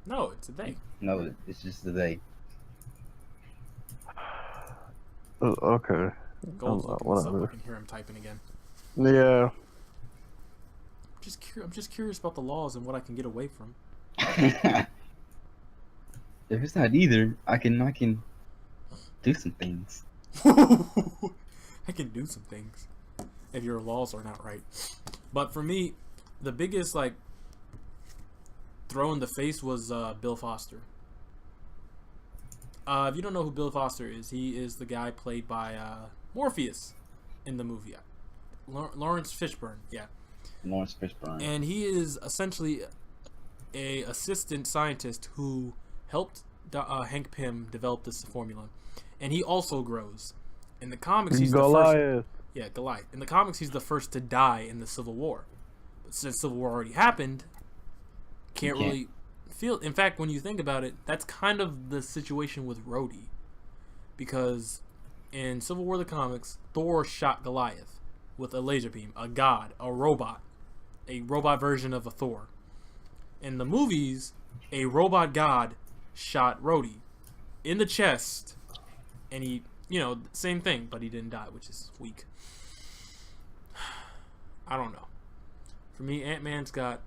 No, it's a they. No, it's just a they. Okay. Gold's looking this up. Whatever. I can hear him typing again. Yeah. I'm just curious about the laws and what I can get away from. If it's not either, I can do some things. I can do some things if your laws are not right. But for me, the biggest like throw in the face was Bill Foster. If you don't know who Bill Foster is, he is the guy played by Morpheus in the movie. Lawrence Fishburne, yeah. Lawrence Fishburne. And he is essentially a assistant scientist who helped Hank Pym develop this formula, and he also grows. In the comics, he's the first. Yeah, Goliath. In the comics, he's the first to die in the Civil War. But since Civil War already happened, can't really feel. In fact, when you think about it, that's kind of the situation with Rhodey, because in Civil War the comics, Thor shot Goliath with a laser beam, a god, a robot version of a Thor. In the movies, a robot god shot Rhodey in the chest, and he, same thing, but he didn't die, which is weak. I don't know. For me, Ant-Man's got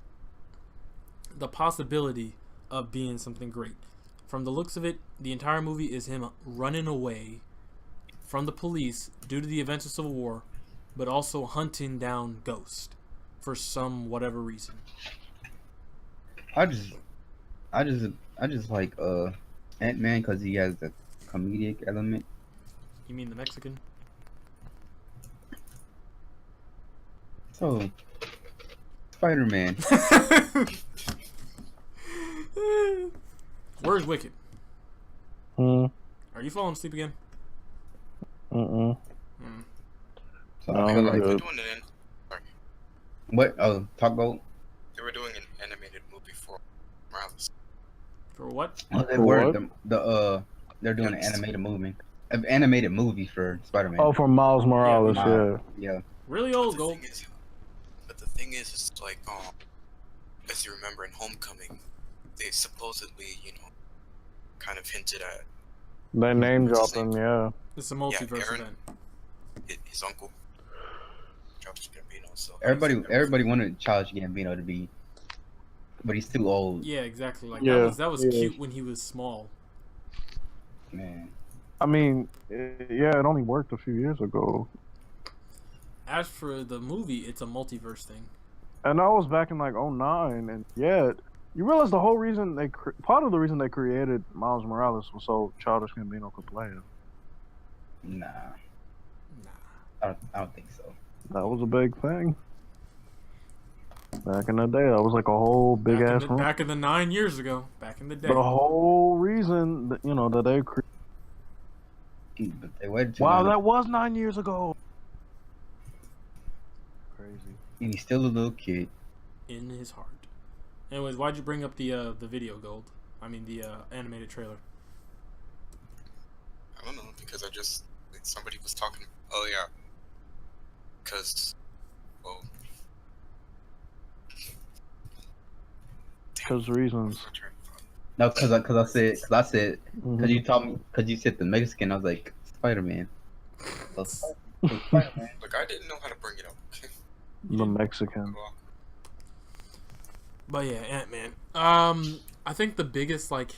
the possibility of being something great. From the looks of it, the entire movie is him running away from the police due to the events of Civil War, but also hunting down Ghost for some whatever reason. I just like Ant-Man because he has the comedic element. You mean the Mexican? So, Spider-Man. Where's Wicked? Hmm. Are you falling asleep again? Mm-mm. So No, I feel I'm like They're good. doing it in. Sorry. what? Oh, talk about. They were doing an animated movie for Morales. For what? Oh, they For were what? they're doing an animated movie for Spider-Man. Oh, from Miles Morales, Miles. yeah. Yeah. Really But old the gold? thing is, it's like, as you remember in Homecoming, they supposedly, kind of hinted at They name What's his dropped him, name? yeah. It's a multiverse Aaron. event. his uncle, Childish Gambino. So Everybody wanted Childish Gambino to be, but he's too old. Yeah, exactly. Like Yeah, that was yeah. cute when he was small. Man. I mean, yeah, it only worked a few years ago. As for the movie, it's a multiverse thing. And that was back in like '09, and yeah, you realize the whole reason part of the reason they created Miles Morales was so Childish Gambino could play him. Nah. Nah. I don't think so. That was a big thing. Back in the day, that was like a whole big ass room. Back in the 9 years ago. Back in the day. The whole reason that that they But they waited too wow, long. that was 9 years ago. Crazy. And he's still a little kid. in his heart. Anyways, why'd you bring up the video gold? I mean the animated trailer. I don't know, because somebody was talking. Oh yeah, because well, Because reasons. No, cause I said Mhm. because you told me because you said the Mexican. I was like Spider-Man. Spider-Man. Look, I didn't know how to bring it up. Okay. The Mexican. But yeah, Ant-Man. I think the biggest like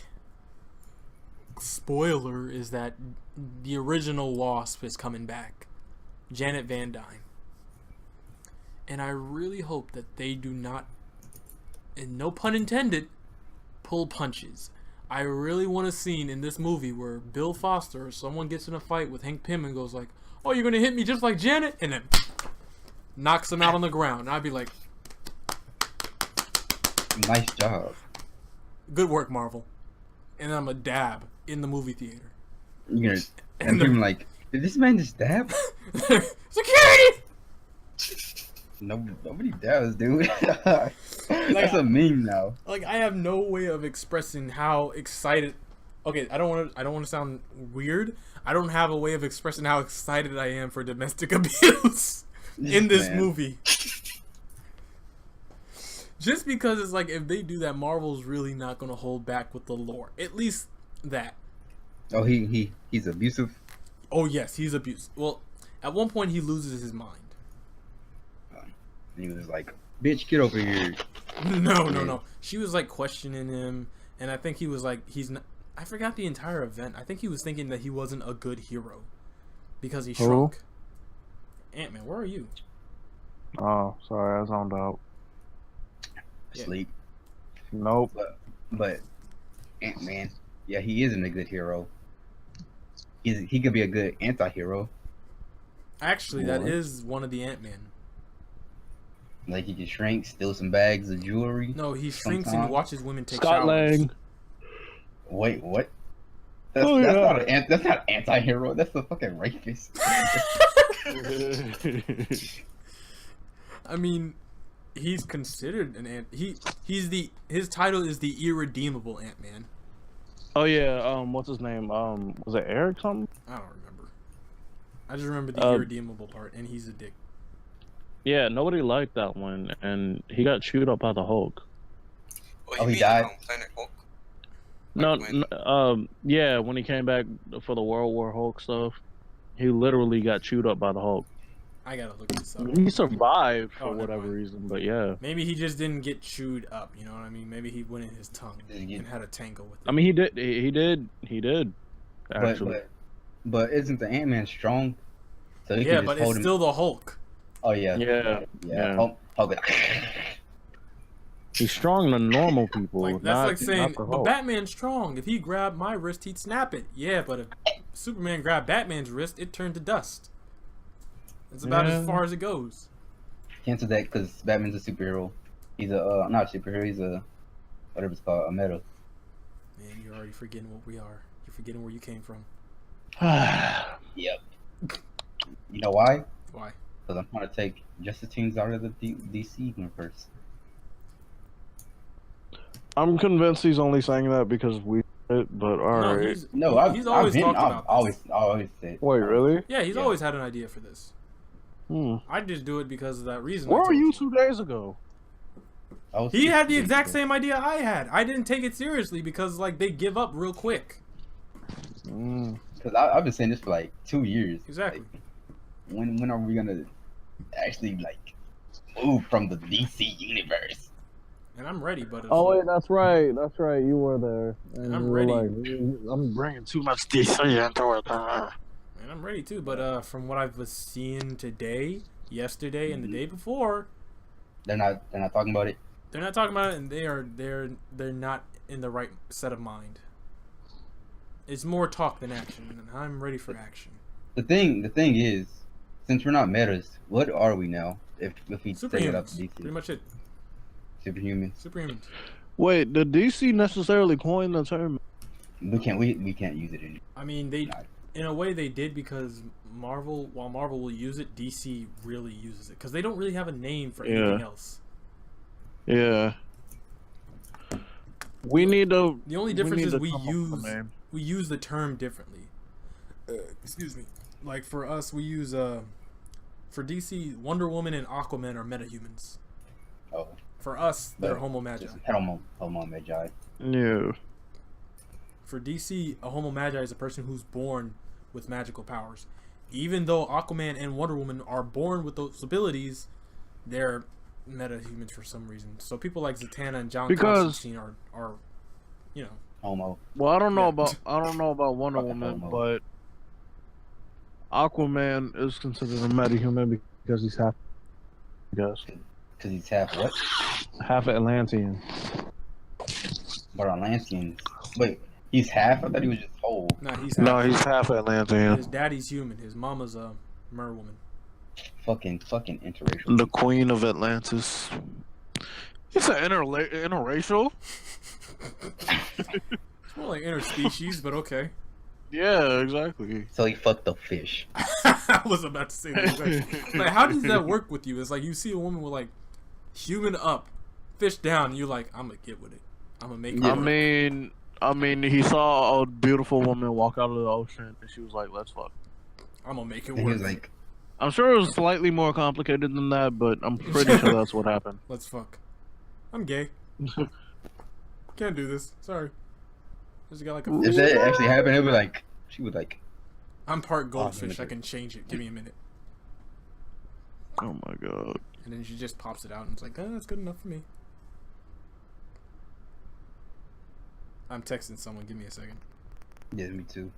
spoiler is that the original Wasp is coming back, Janet Van Dyne, and I really hope that they do not, and no pun intended, pull punches. I really want a scene in this movie where Bill Foster or someone gets in a fight with Hank Pym and goes like, "Oh, you're gonna hit me just like Janet," and then knocks him out on the ground. And I'd be like, Nice job. "Good work, Marvel." And then I'm a dab in the movie theater. You're gonna and I'm like, did this man just dab? Security! Nobody dabs, dude. That's a meme now. Like, I have no way of expressing how excited. Okay, I don't want to sound weird. I don't have a way of expressing how excited I am for domestic abuse in this movie. Just because it's like, if they do that, Marvel's really not gonna hold back with the lore. At least that. Oh, he's abusive. Oh yes, he's abused. Well, at one point he loses his mind. And he was like, "Bitch, get over here." No. She was like questioning him, and I think he was like, he's not. I forgot the entire event. I think he was thinking that he wasn't a good hero because he shrunk. Ant-Man, where are you? Oh, sorry, I was zoned out. Sleep. Nope. But Ant-Man, yeah, he isn't a good hero. He could be a good anti-hero. Actually, that is one of the Ant-Man. Like he can shrink, steal some bags of jewelry. No, he shrinks and watches women take Scott showers. Lang. Wait, what? That's not anti-hero. That's the fucking rapist. I mean, he's considered an ant. His title is the irredeemable Ant-Man. Oh yeah, what's his name? Was it Eric something? I don't remember. I just remember the irredeemable part, and he's a dick. Yeah, nobody liked that one, and he got chewed up by the Hulk. Oh, he died? Planet Hulk? Yeah, when he came back for the World War Hulk stuff, he literally got chewed up by the Hulk. I gotta look this up. He survived for never whatever mind. reason, but yeah. Maybe he just didn't get chewed up, you know what I mean? Maybe he went in his tongue and had a tangle with it. I mean, he did. Actually, but isn't the Ant-Man strong? So he yeah, can just but hold it's him. still the Hulk. Oh yeah. Yeah. Hulk. he's strong to normal people. Like, that's like saying, the but Hulk. Batman's strong. If he grabbed my wrist, he'd snap it. Yeah, but if Superman grabbed Batman's wrist, it turned to dust. It's about as far as it goes. Cancel that because Batman's a superhero. He's a not a superhero. He's a whatever it's called, a meta. Man, you're already forgetting what we are. You're forgetting where you came from. Yep. You know why? Why? Because I'm trying to take Justice Teams out of the DC universe. I'm convinced he's only saying that because we did it, but alright. he's I've always talked about this. always said. Wait, really? Yeah, he's always had an idea for this. Hmm. I just do it because of that reason. Where were you 2 days ago? He had the exact same idea I had. I didn't take it seriously because like they give up real quick. Because I've been saying this for like 2 years. Exactly. Like, when are we gonna actually like move from the DC universe? And I'm ready, but Oh wait, that's right. You were there. And I'm you were ready. Like, I'm bringing too much DC into it. And I'm ready too, but from what I was seeing today, yesterday, and the day before, They're not talking about it. they're not talking about it, and they're not in the right set of mind. It's more talk than action, and I'm ready for action. The thing is, since we're not metas, what are we now? If we take it up to Superhumans. DC, Pretty much it. superhuman. Superhumans. Wait, did DC necessarily coin the term? We can't use it anymore. I mean, they in a way they did because Marvel, while Marvel will use it, DC really uses it because they don't really have a name for anything else. Yeah. We need to. The only difference is we come up with a name. use the term differently. Excuse me. Like for us, we use for DC, Wonder Woman and Aquaman are metahumans. Oh. For us, they're Homo Magi. Homo Magi. Yeah. For DC, a Homo Magi is a person who's born with magical powers. Even though Aquaman and Wonder Woman are born with those abilities, they're metahumans for some reason. So people like Zatanna and John Constantine are, you know, Homo. Well, I don't know about Wonder Fucking Woman, homo. but Aquaman is considered a metahuman because he's half. I guess Because he's half what? half Atlantean. But Atlanteans. Wait, he's half? I thought he was just whole. nah, he's No, half. he's half Atlantean. His daddy's human. His mama's a mer woman. Fucking interracial. The Queen of Atlantis. It's an interracial. It's more like interspecies, but okay. Yeah, exactly. So he fucked the fish. I was about to say that. Exactly. Like, how does that work with you? It's like you see a woman with like human up, fish down, and you're like, I'm gonna get with it. I'm gonna make it. I mean, he saw a beautiful woman walk out of the ocean, and she was like, "Let's fuck." I'm gonna make it And he work. was like, I'm sure it was slightly more complicated than that, but I'm pretty sure that's what happened. Let's fuck. I'm gay. Can't do this. Sorry. Just got like a if fish. that actually happened, it would be like, she would like, I'm part goldfish. I can change it. Give me a minute. Oh my god. And then she just pops it out and it's like, oh, that's good enough for me. I'm texting someone. Give me a second. yeah, me too.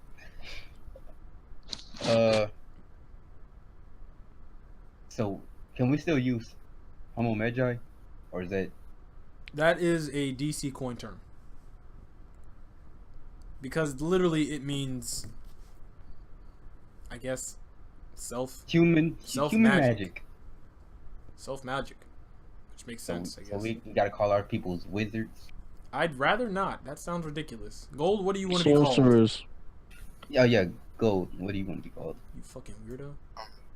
So can we still use Homo Magi, or is that? That is a DC coin term. Because literally it means, I guess, Human magic. magic. Self-magic. Which makes sense, I guess. So we gotta call our peoples wizards. I'd rather not. That sounds ridiculous. Gold, what do you want to be called? Sorcerers. Yeah, gold. What do you want to be called? You fucking weirdo.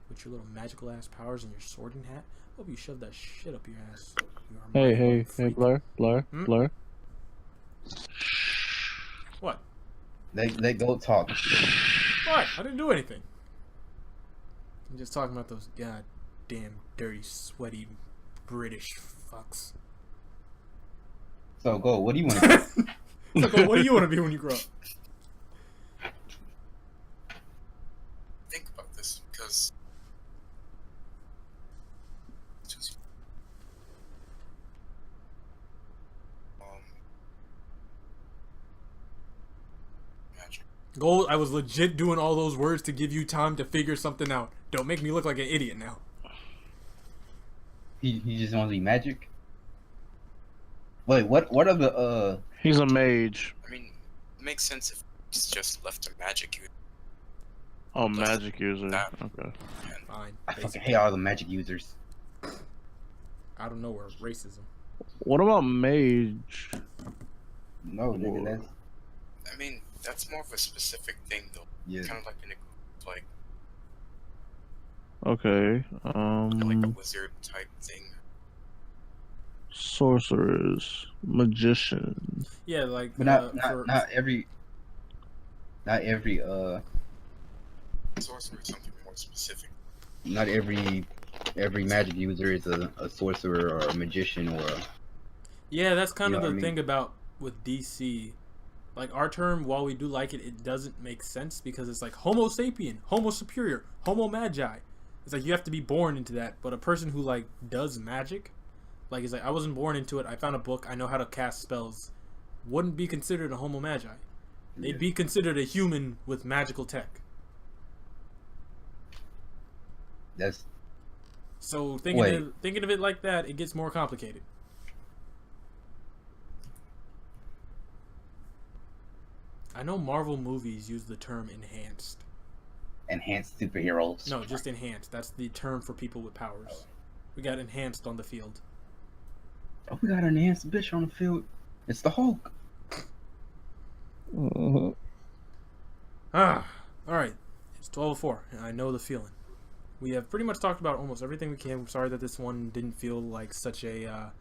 With your little magical ass powers and your sword and hat. Hope you shove that shit up your ass. You are my Hey, freak. Blur. What? They go talk. What? I didn't do anything. I'm just talking about those goddamn dirty, sweaty British fucks. So go. What do you want to be? Look, what do you want to be when you grow up? Think about this because magic. Gold, I was legit doing all those words to give you time to figure something out. Don't make me look like an idiot now. He just wants to be magic. Wait, what are the He's a mage. I mean, it makes sense if it's just left to magic. You Oh, magic user. that. Okay. Fine. I fucking Basic. hate all the magic users. Out of nowhere, racism. What about mage? No, nigga, that's I mean, that's more of a specific thing, though. yeah. Kind of like in a like Okay. like a wizard type thing. Sorcerers, magician. Yeah, like But not every Sorcerer is something more specific. not every magic user is a sorcerer or a magician or a, yeah, that's kind You of know the what I mean? thing about with DC. Like our term, while we do like it, it doesn't make sense because it's like Homo sapien, Homo superior, Homo magi. It's like you have to be born into that. But a person who like does magic, like it's like I wasn't born into it. I found a book. I know how to cast spells. Wouldn't be considered a Homo magi. They'd Yeah. be considered a human with magical tech. that's So Wait. thinking of it like that, it gets more complicated. I know Marvel movies use the term enhanced. enhanced superheroes. No, just enhanced. That's the term for people with powers. We got enhanced on the field. Oh, we got an enhanced bitch on the field. It's the Hulk. Ah, All right, it's 12:04, and I know the feeling. We have pretty much talked about almost everything we can. I'm sorry that this one didn't feel like such a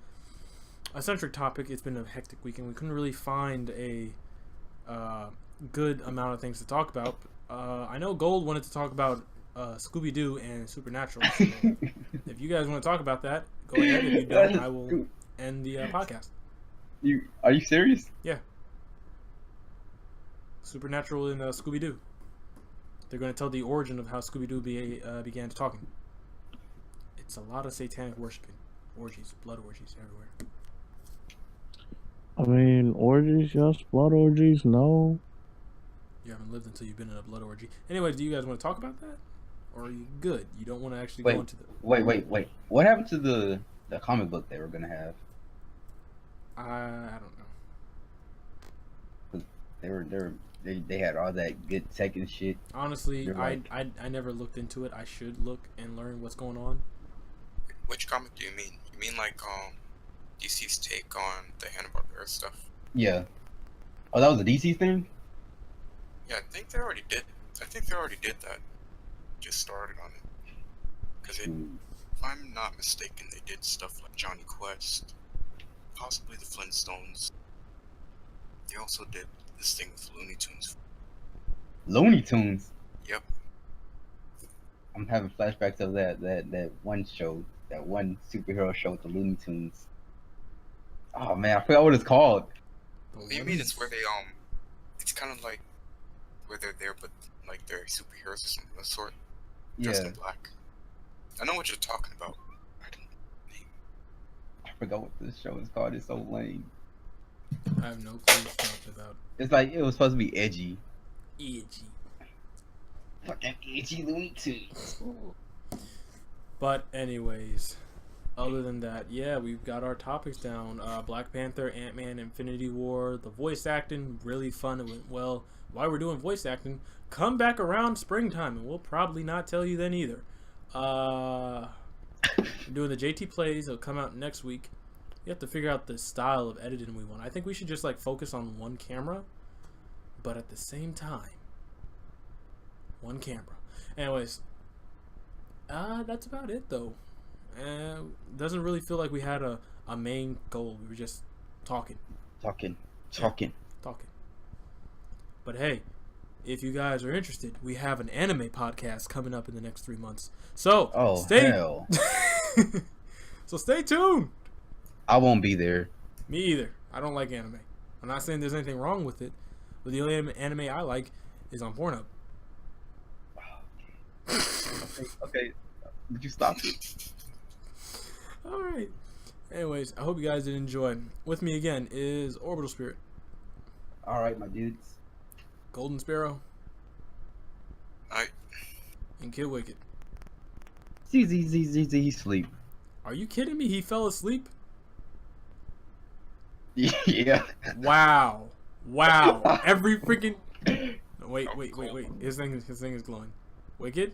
centric topic. It's been a hectic weekend. We couldn't really find a good amount of things to talk about. I know Gold wanted to talk about Scooby-Doo and Supernatural. So if you guys want to talk about that, go ahead. If you don't, I will end the podcast. Are you serious? Yeah. Supernatural and Scooby-Doo. They're going to tell the origin of how Scooby-Doo began talking. It's a lot of satanic worshiping. Orgies, blood orgies everywhere. I mean, orgies, yes. Blood orgies, no. You haven't lived until you've been in a blood orgy. Anyways, do you guys want to talk about that? Or are you good? You don't want to actually go into the... Wait. What happened to the comic book they were going to have? I don't know. They had all that good tech and shit. Honestly, I never looked into it. I should look and learn what's going on. Which comic do you mean? You mean like DC's take on the Hanna-Barbera stuff? Yeah. Oh, that was a DC thing? Yeah, I think they already did that. Just started on it. Because if I'm not mistaken, they did stuff like Johnny Quest, possibly the Flintstones. They also did this thing with Looney Tunes. Looney Tunes? Yep. I'm having flashbacks of that one show, that one superhero show with the Looney Tunes. Oh man, I forgot what it's called. Maybe it's where they it's kind of like where they're there, but like they're superheroes or something of the sort. Dressed in black. I know what you're talking about. I forgot what this show is called. It's so lame. I have no clue what you're talking about. It's like it was supposed to be edgy. Edgy. Fucking edgy Looney Tunes. But anyways, other than that, yeah, we've got our topics down. Black Panther, Ant-Man, Infinity War, the voice acting, really fun. It went well. While we're doing voice acting, come back around springtime, and we'll probably not tell you then either. We're doing the J.T.A plays. It'll come out next week. You have to figure out the style of editing we want. I think we should just like focus on one camera, but at the same time, one camera. Anyways, that's about it though. Doesn't really feel like we had a main goal. We were just talking. But hey, if you guys are interested, we have an anime podcast coming up in the next 3 months. So hell. So stay tuned. I won't be there. Me either. I don't like anime. I'm not saying there's anything wrong with it, but the only anime I like is on Pornhub. Okay. Would you stop it? All right. Anyways, I hope you guys did enjoy. With me again is Orbital Spirit. All right, my dudes. Golden Sparrow. Alright. And Kid Wicked. Z sleep. Are you kidding me? He fell asleep? Yeah. Wow. Every freaking... Wait. His thing is glowing. Wicked?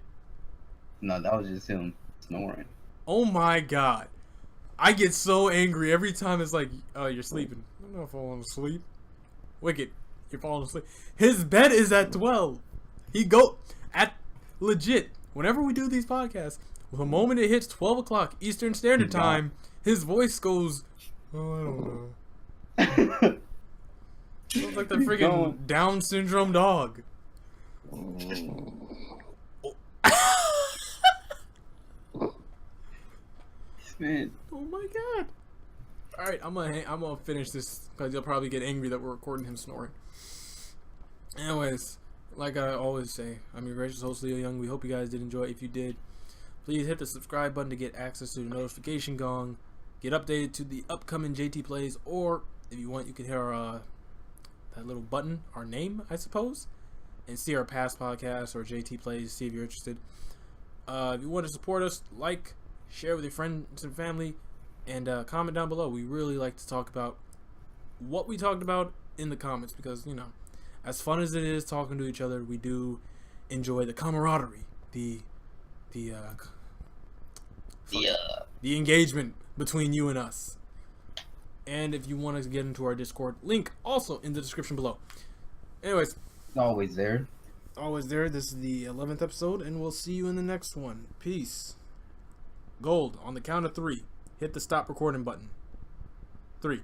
No, that was just him snoring. Oh my god. I get so angry every time it's like, oh, you're sleeping. I'm not falling asleep. Wicked, you're falling asleep. His bed is at 12. He go at legit. Whenever we do these podcasts, the moment it hits 12 o'clock Eastern Standard Time, his voice goes, oh, I don't know. Sounds like the freaking Down syndrome dog. Man. Oh my god. Alright, I'm gonna finish this because you'll probably get angry that we're recording him snoring. Anyways, like I always say, I'm your gracious host, Leo Young. We hope you guys did enjoy. If you did, please hit the subscribe button to get access to the notification gong, get updated to the upcoming J.T.A plays, or if you want, you can hear that little button, our name, I suppose, and see our past podcasts or J.T.A plays, see if you're interested. If you want to support us, like, share with your friends and family, and comment down below. We really like to talk about what we talked about in the comments because, you know, as fun as it is talking to each other, we do enjoy the camaraderie, the engagement between you and us. And if you want to get into our Discord, link also in the description below. Anyways, It's always there. always there. This is the 11th episode, and we'll see you in the next one. Peace. Gold, on the count of 3, hit the stop recording button. 3.